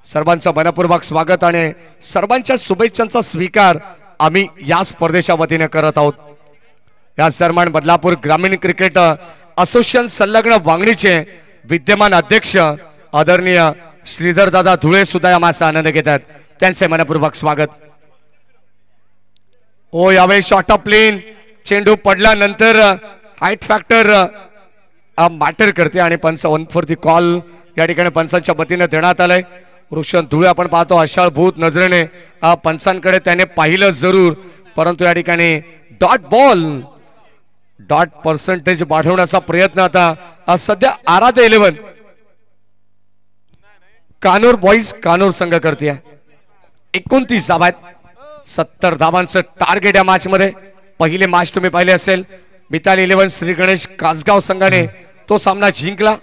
सर्वांचं मनपूर्वक स्वागत आणि सर्वांच्या शुभेच्छांचा स्वीकार आम्ही या स्पर्धेच्या वतीने करत आहोत. याच दरम्यान बदलापूर ग्रामीण क्रिकेट असोसिएशन संलग्न वांगणीचे विद्यमान अध्यक्ष आदरणीय श्रीधर दादा धुळे सुद्धा या मॅचचा आनंद घेतात. त्यांचे मनपूर्वक स्वागत. ओ यावेळी शॉट ऑफ प्लेन, चेंडू पडल्यानंतर हाईट फॅक्टर मॅटर करते आणि पंच 1 फॉर दी कॉल या ठिकाणी पंचांच्या वतीने देण्यात आलंय. रोशन धुळे आपण पाहतो आशाळभूत नजरेने पंचांकडे त्याने पाहिलं जरूर, परंतु या ठिकाणी डॉट पर्सेंटेज वाढवण्याचा प्रयत्न आता सध्या आराध्य 11 कानोर बॉईज कानोर संघ करते. 29 धावा आहेत. 70 धावांचं टार्गेट या मॅच मध्ये. पहिले मॅच तुम्ही पाहिले असेल, मिताली 11 श्री गणेश कासगाव संघाने तो सामना जिंकला.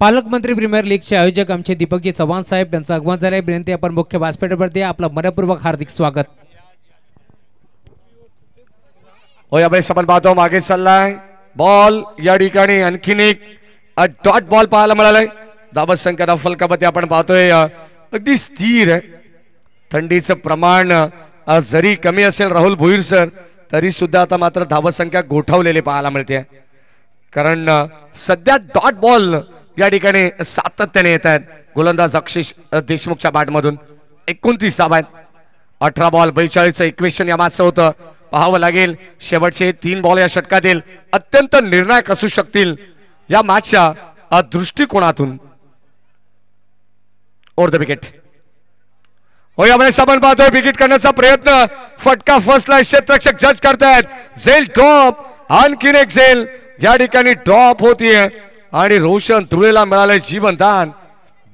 पालकमंत्री प्रीमियर लीगचे आयोजक आमचे दीपकजी चव्हाण साहेब यांचं आगमन झालंय. विनंती आपण मुख्य व्यासपीठावरती आपलं मनपूर्वक हार्दिक स्वागत. हो यावेळेस आपण पाहतो मागे चाललाय बॉल, या ठिकाणी आणखीन एक डॉट बॉल पाहायला मिळालाय. धाबा संख्या फलकावरती आपण पाहतोय अगदी स्थिर आहे. थंडीचं प्रमाण जरी कमी असेल राहुल भोईर सर, तरी सुद्धा आता मात्र धावा संख्या गोठवलेली पाहायला मिळते. कारण सध्या डॉट बॉल या ठिकाणी सातत्याने येत आहेत. गोलंदाज अक्षिश देशमुखच्या बॅटमधून 29 धावा आहेत. 18 बॉल 42चं इक्वेशन या मॅचचं होतं. पाहावं लागेल शेवटचे 3 बॉल या षटकातील अत्यंत निर्णायक असू शकतील या मॅचच्या दृष्टिकोनातून. Over the wicket. हो यावेळेस आपण पाहतोय विकेट करण्याचा प्रयत्न, फटका फसला, क्षेत्ररक्षक जज करतायत. झेल ड्रॉप, आणखीन एक झेल या ठिकाणी ड्रॉप होतीये आणि रोशन धुळेला मिळाले जीवनदान.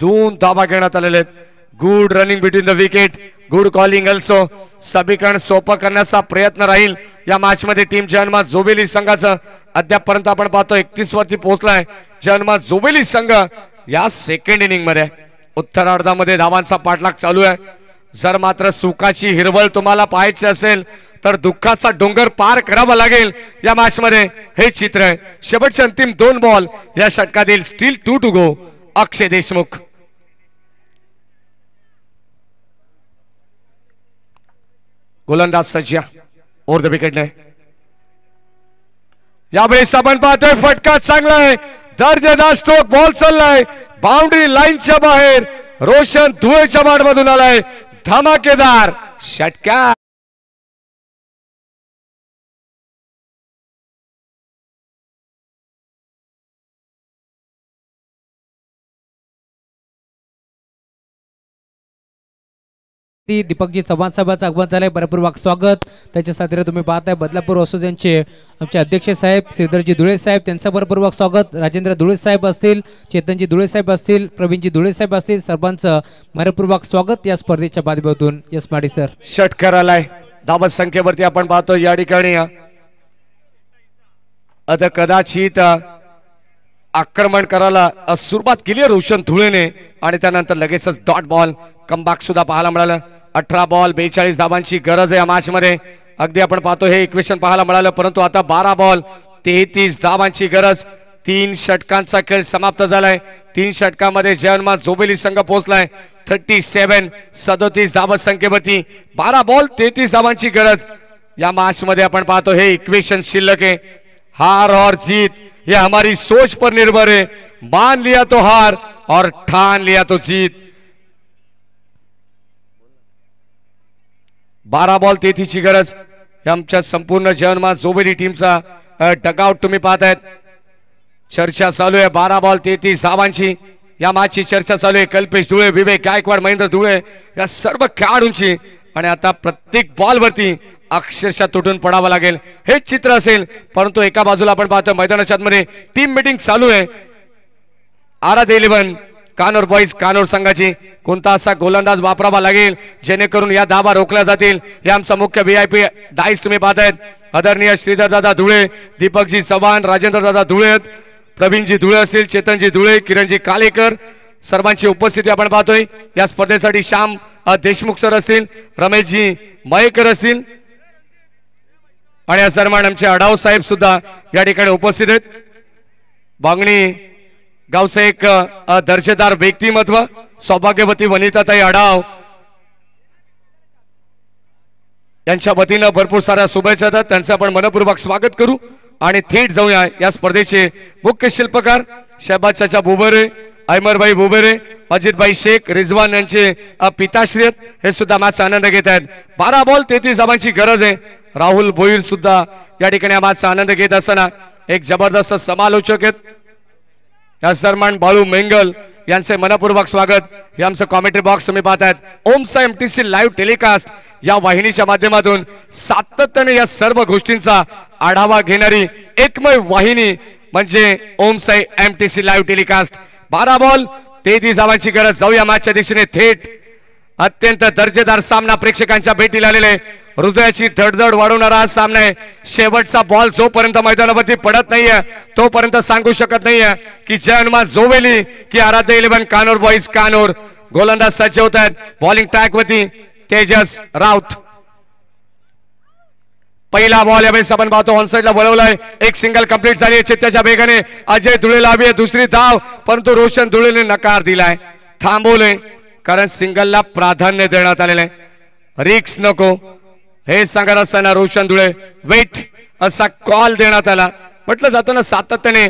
2 धावा घेण्यात आलेले आहेत. Good running between the wicket, good calling also. समीकरण सोपं करण्याचा प्रयत्न राहील या मॅच मध्ये. टीम जन्मा जोबेली संघाचं अद्यापपर्यंत आपण पाहतो 31 वरती पोहोचलाय जन्मा जोबेली संघ या सेकंड इनिंग मध्ये. उत्तरार्धामध्ये धावांचा पाठलाग चालू आहे. जर मात्र सुखाची हिरवळ तुम्हाला पाहायची असेल तर दुःखाचा डोंगर पार करावा लागेल या मॅच मध्ये हे चित्र आहे. शेवटचे अंतिम 2 बॉल या षटकातील स्टील 2 टू गो. अक्षय देशमुख गोलंदाज सज्जा ओव्हर द विकेट नाही. यावेळेस आपण पाहतोय फटका चांगला आहे, दर्जेदार स्ट्रोक, बॉल चाललाय बाउंड्री लाईनच्या बाहेर. रोशन धुळेच्या माडमधून आलाय धमाकेदार षटकार. दीपकजी चव्हाण साहेबांचं आगमन झालंय, भरपूर स्वागत. त्याच्या साथीला तुम्ही पाहताय बदलापूर असोज यांचे आमचे अध्यक्ष साहेब श्रीधरजी धुळे साहेब, त्यांचं भरपूर स्वागत. राजेंद्र धुळे साहेब असतील, चेतनजी धुळे साहेब असतील, प्रवीणजी धुळे साहेब असतील, सर्वांचं भरपूर स्वागत या स्पर्धेच्या माध्यमातून. यस माडी सर. षटकार आलाय धावत संख्येवरती आपण पाहतो या ठिकाणी आता कदाचित आक्रमण करायला सुरुवात केली रोशन धुळेने आणि त्यानंतर लगेचच डॉट बॉल कमबॅक सुद्धा पाहायला मिळालं. 18 बॉल 42 धावांची गरज आहे या मॅच मध्ये. अगदी आपण पाहतो हे इक्वेशन पाहायला मिळालं, परंतु आता 12 बॉल 33 धावांची गरज. 3 षटकांचा खेळ समाप्त झालाय. 3 षटकामध्ये जयनमा जोबेली संघ पोहोचलाय 37 धावत संख्येवरती. 12 बॉल 33 धावांची गरज या मॅच मध्ये. आपण पाहतो हे इक्वेशन शिल्लक आहे. हार और जीत ये हमारी सोच पर निर्भर है. मान लिया तो हार और ठान लिया तो जीत. 12 बॉल 33 ची गरज. आमच्या संपूर्ण जयनमा जोबेली टीमचा डगआउट तुम्ही पाहतायत. चर्चा चालू आहे 12 बॉल 33 धावांची या मॅचची चर्चा चालू आहे. कल्पेश धुळे, विवेक गायकवाड, महेंद्र धुळे या सर्व खेळाडूंची. आणि आता प्रत्येक बॉल वरती अक्षरशः तुटून पडावं लागेल हे चित्र असेल. परंतु एका बाजूला आपण पाहतो मैदानाच्या आतमध्ये टीम मीटिंग चालू आहे. आराध्य 11 कानोर बॉईज कानोर संघाची कोणता असा गोलंदाज वापरावा लागेल जेणेकरून या धावा रोखल्या जातील. हे आमचा मुख्य VIP डाईस तुम्ही पाहतायत. आदरणीय श्रीधर दादा धुळे, दीपकजी चव्हाण, राजेंद्र दादा धुळे, प्रवीणजी धुळे असतील, चेतनजी धुळे, किरणजी कालेकर सर्वांची उपस्थिती आपण पाहतोय. या स्पर्धेसाठी श्याम देशमुख सर असतील, रमेशजी मयेकर असतील आणि या सन्मान आमचे अडाव साहेब सुद्धा या ठिकाणी उपस्थित आहेत. बांगणी गावचं एक दर्जेदार व्यक्तिमत्व सौभाग्यवती वनिताताई अडाव यांच्या वतीनं भरपूर साऱ्या शुभेच्छा देतात. त्यांचं आपण मनपूर्वक स्वागत करू आणि थेट जाऊया या स्पर्धेचे मुख्य शिल्पकार शहबाज चाचा बुबेरे, अमरभाई बुबेरे, अजितभाई शेख, रिजवान यांचे पिताश्री आहेत. हे सुद्धा मॅचचा आनंद घेत आहेत. 12 बॉल 33 धावांची गरज आहे. राहुल भोईर सुद्धा या ठिकाणी या मॅचचा आनंद घेत असताना एक जबरदस्त समालोचक आहेत या सन्मान बाळू मेंगल यांचे मनपूर्वक स्वागत. हे आमचं कॉमेंट्री बॉक्स तुम्ही पाहतायत. ओमसा MTC लाईव्ह टेलिकास्ट या वाहिनीच्या माध्यमातून सातत्याने या सर्व गोष्टींचा आढावा घेणारी एकमेव वाहिनी म्हणजे ओमसा MTC लाईव्ह टेलिकास्ट. 12 बॉल 33 धावांची गरज. जाऊया मॅचच्या दिशेने थेट. अत्यंत दर्जेदार सामना प्रेक्षकांच्या भेटीला आलेले, हृदयाची धडधड वाढवणारा हा सामना आहे. शेवटचा बॉल जोपर्यंत मैदानावरती पडत नाहीये तोपर्यंत सांगू शकत नाहीये की जयनमा जोबेली की आराध्य 11 कानोर बॉईज कानोर. गोलंदाज सज्ज होत आहेत. बॉलिंग ट्रॅक वरती तेजस राऊत. पहिला बॉल यावेळेस आपण पाहतो ऑनसाइडला वळवलाय. एक सिंगल कंप्लीट झाली चित्त्याच्या वेगाने. अजय धुळेला हवी आहे दुसरी धाव, परंतु रोशन धुळेने नकार दिलाय, थांबवले कारण सिंगलला प्राधान्य देण्यात आलेले. रिक्स नको हे सांगत असताना रोशन धुळे वेट असा कॉल देण्यात आला. म्हटलं जातं ना सातत्याने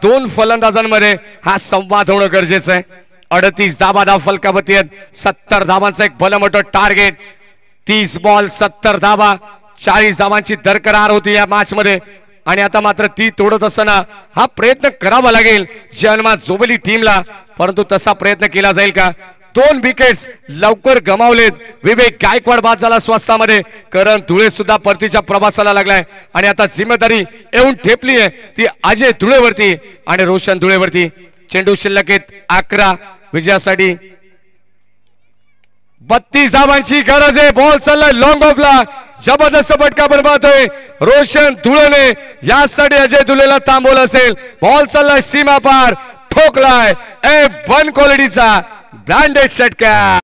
2 फलंदाजांमध्ये हा संवाद होणं गरजेचं आहे. 38 धावा फलकावरती आहेत. 70 धावांचं एक भलं मोठं टार्गेट. 30 बॉल 70 धावा 40 धावांची दरकरार होती या मॅच मध्ये. आणि आता मात्र ती तोडत असताना हा प्रयत्न करावा लागेल जयनमा जोबेली टीमला, परंतु तसा प्रयत्न केला जाईल का? 2 विकेट्स लवकर गमावलेत. विवेक गायकवाड बाद झाला स्वस्तामध्ये. करण धुळे सुद्धा परतीच्या प्रवासाला लागलाय आणि आता जिम्मेदारी येऊन ठेपली आहे ती अजय धुळेवरती आणि रोशन धुळेवरती. चेंडू शिल्लक आहेत 11 विजयासाठी. 32 धावांची गरज आहे. बॉल चाललाय लॉंग ऑफला. जबरदस्त फटका बरबादोय रोशन धुळेने. यासाठी अजय धुळेला थांबवलं असेल. बॉल चाललाय सीमा पार, ठोकलाय A1 क्वालिटीचा ब्रँडेड षटकार.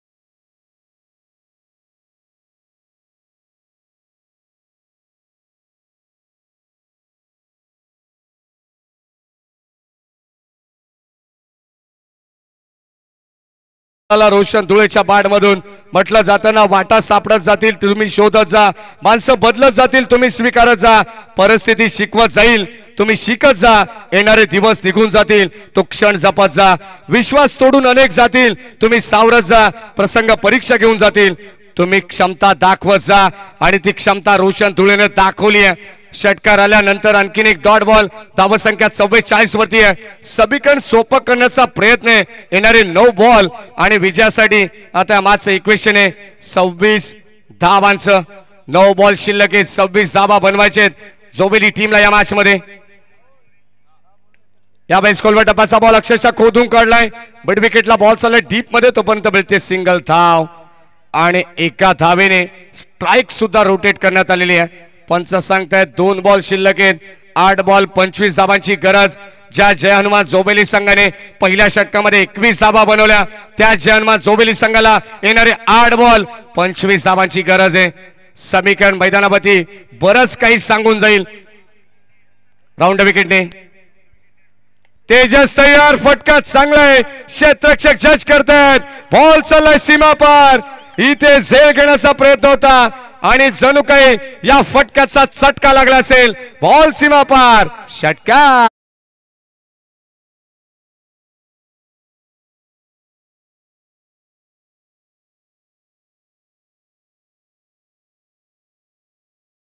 रोशन धुळेच्या बाड मधून म्हटलं जाताना वाटा सापडत जातील तुम्ही शोधत जा, माणसं बदलत जातील तुम्ही स्वीकारत जा, परिस्थिती शिकवत जाईल तुम्ही शिकत जा, येणारे दिवस निघून जातील तो क्षण जपत जा, विश्वास तोडून अनेक जातील तुम्ही सावरत जा, प्रसंग परीक्षा घेऊन जातील तुम्ही क्षमता दाखवत जा आणि ती क्षमता रोशन धुळेने दाखवली आहे। षटकार आल्यानंतर आणखीन एक डॉट बॉल, धावसंख्या 44 वरती आहे। समीकरण सोपं करण्याचा प्रयत्न आहे, येणारे 9 बॉल आणि विजयासाठी आता मॅचचं इक्वेशन आहे 26 धावांचं। 9 बॉल शिल्लक आहेत, 26 धावा बनवायचे जोबेली टीमला या मॅच मध्ये। या बेसकोलवर टप्प्याचा बॉल अक्षरशः खोदून काढलाय, मिड विकेटला बॉल चाललाय डीप मध्ये, तोपर्यंत मिळते सिंगल धाव आणि एका धावेने स्ट्राइक सुद्धा रोटेट करण्यात आलेली आहे। पंच सांगतायत 2 बॉल शिल्लक आहेत, 8 बॉल 25 धावांची गरज। ज्या जय हनुमान जोबेली संघाने पहिल्या षटकामध्ये 21 धावा बनवल्या, त्या जय हनुमान जोबेली संघाला येणारे 8 बॉल 25 धावांची गरज आहे। समीकरण मैदानावरती बरंच काही सांगून जाईल। राऊंड विकेटने तेजस तयार, फटका चांगला आहे, क्षेत्ररक्षक जज करतायत, बॉल चाललाय सीमा पार, इथे झेल घेण्याचा प्रयत्न होता आणि जणू काही या फटक्याचा चटका लागला असेल, बॉल सीमा पार, षटकार।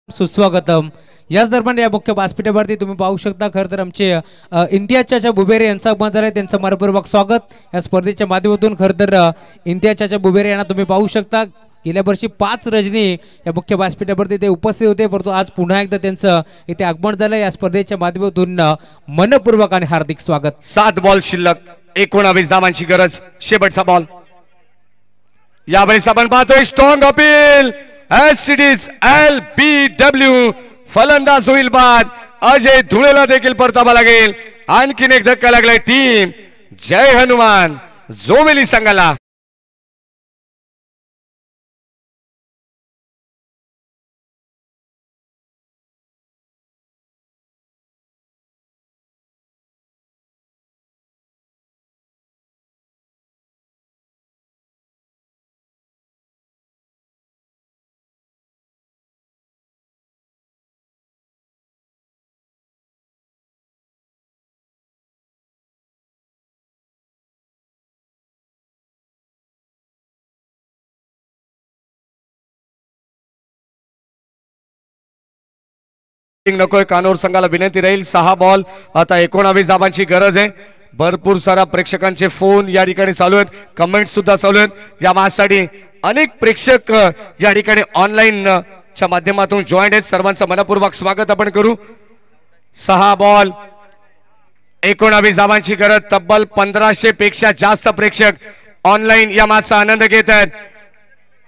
सुस्वागतम। याच दरम्यान या मुख्य व्यासपीठावरती तुम्ही पाहू शकता खरं तर आमचे इम्तियाज चाचा बुबेरे यांचं आगमन झालंय, त्यांचं मनपूर्वक स्वागत या स्पर्धेच्या माध्यमातून। खरं तर इम्तियाज चाचा बुबेरे यांना तुम्ही पाहू शकता, गेल्या वर्षी 5 रजनी या मुख्य व्यासपीठावरती ते उपस्थित होते, परंतु आज पुन्हा एकदा त्यांचं इथे आगमन झालं या स्पर्धेच्या माध्यमातून। मनपूर्वक आणि हार्दिक स्वागत। 7 बॉल शिल्लक, 19 धावांची गरज, शेवटचा बॉल। यावेळेस आपण पाहतोय स्ट्रॉंग अपील, एससीडीज LBW फलंदाज होईल बाद, अजय धुळेला देखील परतावा लागेल। आणखीन एक धक्का लागलाय टीम जय हनुमान जोबेली संघाला। नकोय, कानोर संघाला विनंती राहील। 6 बॉल आता 19 धावांची गरज आहे। भरपूर सारा प्रेक्षकांचे फोन या ठिकाणी चालू आहेत, कमेंट सुद्धा चालू आहेत। या मॅचसाठी अनेक प्रेक्षक या ठिकाणी ऑनलाईन च्या माध्यमातून जॉईंट आहेत, सर्वांचं मनपूर्वक स्वागत आपण करू। 6 बॉल 19 धावांची गरज, तब्बल 1500 पेक्षा जास्त प्रेक्षक ऑनलाईन या मॅचचा आनंद घेत आहेत।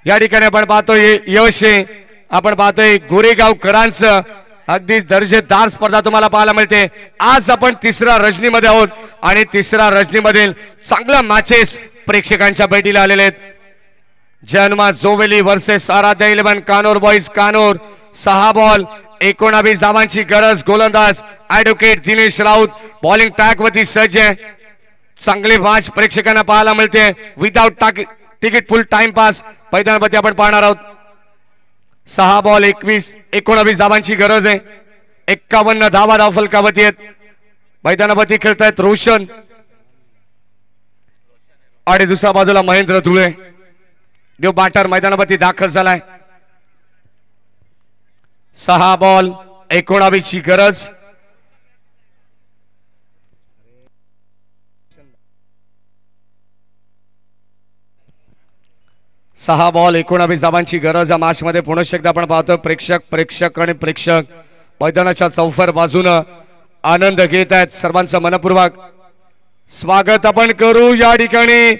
या ठिकाणी आपण पाहतोय यश आहे, आपण पाहतोय गोरेगावकरांचं अगदी दर्जेदार स्पर्धा तुम्हाला पाहायला मिळते। आज आपण 3ऱ्या रजनीमध्ये आहोत आणि 3ऱ्या रजनीमधील चांगल्या मॅचेस प्रेक्षकांच्या भेटीला आलेले आहेत। Jai Hanuman Jobeli versus Aaradhya 11 Kanor boys Kanor. 6 ball 19 धावांची गरज, गोलंदाज advocate Dinesh Raut bowling track वरती सज्ज आहे। चांगली मॅच प्रेक्षकांना पाहायला मिळते, without ticket full time pass मैदानावरती आपण पाहणार आहोत। 6 बॉल 19 धावांची गरज आहे, 51 धावा धाव फलकावरती आहेत। मैदानावरती खेळतायत रोशन आणि दुसऱ्या बाजूला महेंद्र धुळे। न्यू बॅटर मैदानावरती दाखल झालाय। 6 बॉल 19 ची गरज। सहा बॉल 19 धावांची गरज या मॅच मध्ये पुन्हा एकदा आपण पाहतो प्रेक्षक आणि प्रेक्षक मैदानाच्या चौफर बाजूने आनंद घेत आहेत। सर्वांचं मनपूर्वक स्वागत आपण करू। या ठिकाणी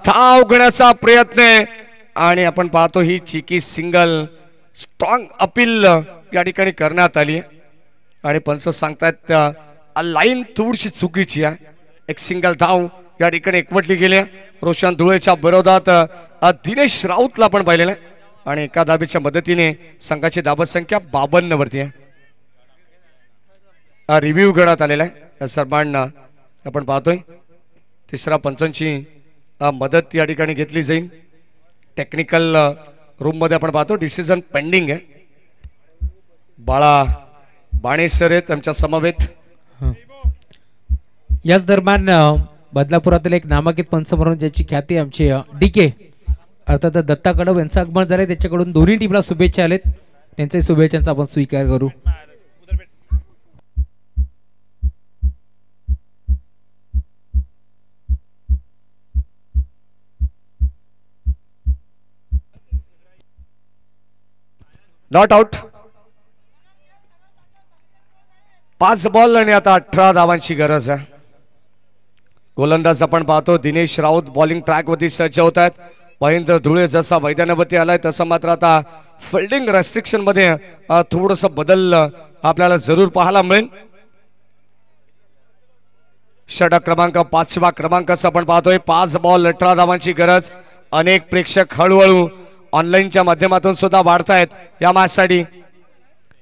धाव घेण्याचा प्रयत्न आहे आणि आपण पाहतो ही चिकी सिंगल स्ट्रॉंग अपील या ठिकाणी करण्यात आली आहे आणि पंच सांगतायत लाईन थोडीशी चुकीची आहे। एक सिंगल धाव या ठिकाणी एकवटली गेली आहे। रोशन धुळेच्या विरोधात दिनेश राऊतला पण पाहिलेलं आहे आणि एका धाबेच्या मदतीने संघाची धाबत संख्या 52 वरती आहे। रिव्ह्यू करण्यात आलेला आहे सर्वांना आपण पाहतोय। तिसरा पंचांची मदत या ठिकाणी घेतली जाईल. टेक्निकल रूम मध्ये आपण पाहतो डिसिजन पेंडिंग आहे. बाळा बाणे सर आहेत त्यांच्या समवेत. याच दरम्यान बदलापुरातील एक नामांकित पंच म्हणून ज्याची ख्याती आमचे DK अर्थात दत्ता कडव यांचं आगमन झाले. त्याच्याकडून दोन्ही टीमला शुभेच्छा आलेत. त्यांच्या शुभेच्छांचा आपण स्वीकार करू. Not out. 5 बॉल आणि आता 18 धावांची गरज आहे. गोलंदाज आपण पाहतो दिनेश राऊत बॉलिंग ट्रॅक वरती सज्ज होत आहेत. महेंद्र धुळे जसा मैदानावरती आलाय तसं मात्र आता फिल्डिंग रेस्ट्रिक्शन मध्ये थोडस बदल आपल्याला जरूर पाहायला मिळेल. षटक क्रमांक 5व्या क्रमांकाचा आपण पाहतोय. 5 बॉल 18 धावांची गरज. अनेक प्रेक्षक हळूहळू ऑनलाईनच्या माध्यमातून सुद्धा वाढतायत या मॅच साठी.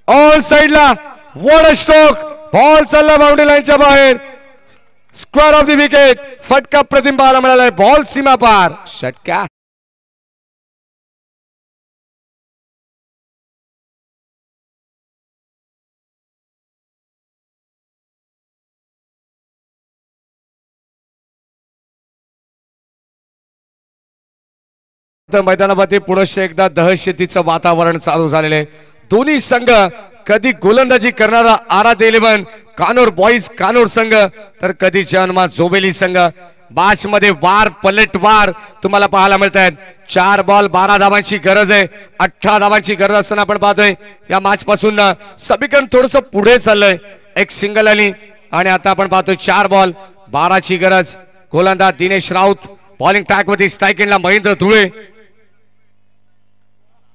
ऑल साइडला वॉड स्ट्रोक बॉल चालला बाउंड्री लाईनच्या बाहेर. Square of the wicket. फटका प्रतिम पाहायला मिळालाय. बॉल सीमा पार. षटका मैदानामध्ये पुनश्च एकदा दहशतीचं वातावरण चालू झालेलं आहे. दोन्ही संघ कधी गोलंदाजी करणारा आराध 11 कानोर बॉईज कानोर संघ तर कधी जन्मा जोबेली संघ. मॅच मध्ये वार पलटवार तुम्हाला पाहायला मिळत आहेत. 4 बॉल 12 धावांची गरज आहे. 18 धावांची गरज असताना आपण पाहतोय या मॅच पासून समीकरण थोडस पुढे चाललंय. एक सिंगल आली आणि आता आपण पाहतोय 4 बॉल 12ची गरज. गोलंदाज दिनेश राऊत बॉलिंग ट्रॅक वरती. स्ट्राईक एंडला महेंद्र धुळे.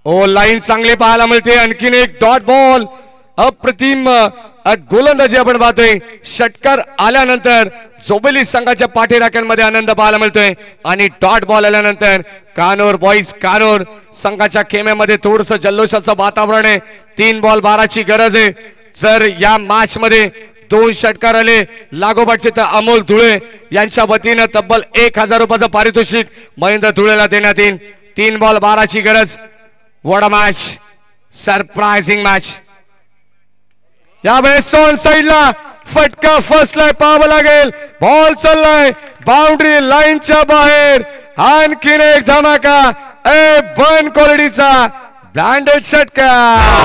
ओ लाईन चांगली पाहायला मिळते. आणखीन एक डॉट बॉल. अप्रतिम गोलंदाजी आपण पाहतोय. षटकार आल्यानंतर जोबेली संघाच्या पाठीराख्यांमध्ये आनंद पाहायला मिळतोय आणि डॉट बॉल आल्यानंतर कानोर बॉईज कानोर संघाच्या खेम्यामध्ये थोडस जल्लोषाचं वातावरण आहे. 3 बॉल 12ची गरज आहे. जर या मॅच मध्ये 2 षटकार आले लागोपाठचे तर अमोल धुळे यांच्या वतीनं तब्बल 1000 रुपयाचं पारितोषिक महेंद्र धुळेला देण्यात येईल. 3 बॉल 12ची गरज. What a match. Surprising match. यावेळेस ऑन साइडला फटका फसलाय पाहावं लागेल. बॉल चाललाय बाउंड्री लाईनच्या बाहेर. आणखीन एक धमाका. बन क्वालिटीचा ब्रँडेड षटकार.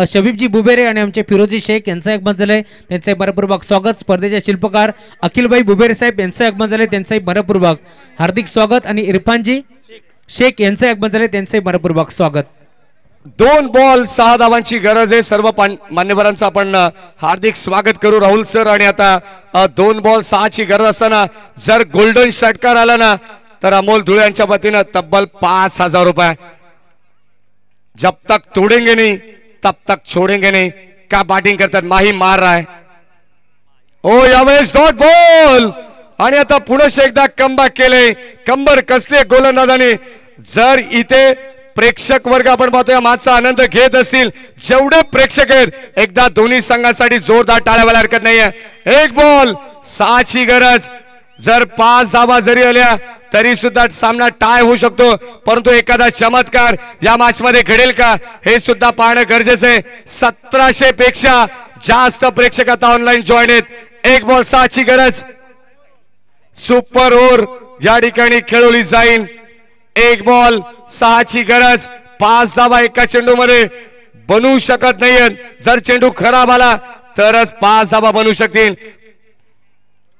शबीबजी बुबेरे आणि आमचे फिरोजी शेख यांचं आगमन झालंय. त्यांचे मनपूर्वक स्वागत. स्पर्धेचे शिल्पकार अखिलभाई बुबेरे साहेब यांचं आगमन झालंय. त्यांचंही मनपूर्वक हार्दिक स्वागत. आणि इरफानजी शेख यांचं आगमन झालंय. त्यांचंही मनपूर्वक स्वागत. 2 बॉल 6 धावांची गरज आहे. सर्व मान्यवरांचं आपण हार्दिक स्वागत करू. राहुल सर. आणि आता 2 बॉल 6ची गरज असताना जर गोल्डन षटकार आला ना तर अमोल धुळे यांच्या वतीनं तब्बल 5000 रुपये. जब तक तोडेंगे नहीं तब तक छोड़ेंगे नहीं. क्या बॅटिंग करतात. माही मार रहा है. ओ यावेळेस डॉट बॉल. आणि आता पुन्हा एकदा कमबॅक केले. कंबर कसले गोलंदाजाने. जर इथे प्रेक्षक वर्ग आपण पाहतो या मॅचचा आनंद घेत असतील जेवढे प्रेक्षक आहेत एकदा दोन्ही संघांसाठी जोरदार टाळ्या वाजवायला हरकत नाहीये. 1 बॉल 6ची गरज. जर 5 धावा जरी आल्या तरी सुद्धा सामना टाय होऊ शकतो. परंतु एखादा चमत्कार या मॅच मध्ये घडेल का हे सुद्धा पाहणं गरजेचं आहे. 1700 पेक्षा जास्त प्रेक्षक आता ऑनलाईन जॉईन आहेत. 1 बॉल 6ची गरज. सुपर ओव्हर या ठिकाणी खेळवली जाईल. 1 बॉल 6ची गरज. 5 धावा एका चेंडू मध्ये बनवू शकत नाहीयेत. जर चेंडू खराब आला तरच 5 धावा बनवू शकतील.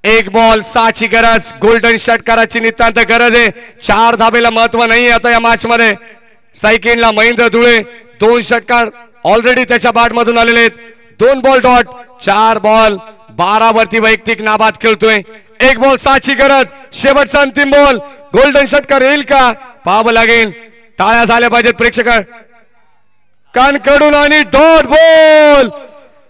1 बॉल 6ची गरज. गोल्डन षटकाराची नितांत गरज आहे. 4 धावेला महत्व नाही आता या मॅच मध्ये. स्ट्राईक एंडला महेंद्र धुळे. 2 षटकार ऑलरेडी त्याच्या बॅट मधून आलेले आहेत. 2 बॉल डॉट. 4 बॉल 12 वरती वैयक्तिक नाबाद खेळतोय. 1 बॉल 6ची गरज. शेवटचा अंतिम बॉल. गोल्डन षटकार येईल का पाहावं लागेल. टाळ्या झाल्या पाहिजेत प्रेक्षक कानकडून. आणि डॉट बॉल.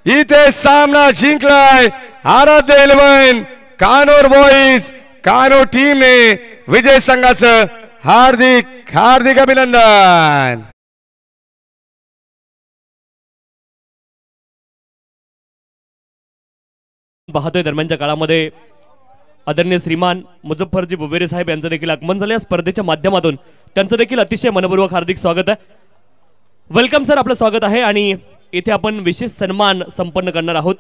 इथे सामना जिंकलाय आराध्य 11 कानोर बॉईज कानोर टीमने. विजय संघाचं हार्दिक हार्दिक अभिनंदन. पाहतोय दरम्यानच्या काळामध्ये आदरणीय श्रीमान मुझफ्फरजी ववेरे साहेब यांचं देखील आगमन झालं या स्पर्धेच्या माध्यमातून. त्यांचं देखील अतिशय मनपूर्वक हार्दिक स्वागत आहे. वेलकम सर, आपलं स्वागत आहे. आणि इथे आपण विशेष सन्मान संपन्न करणार आहोत.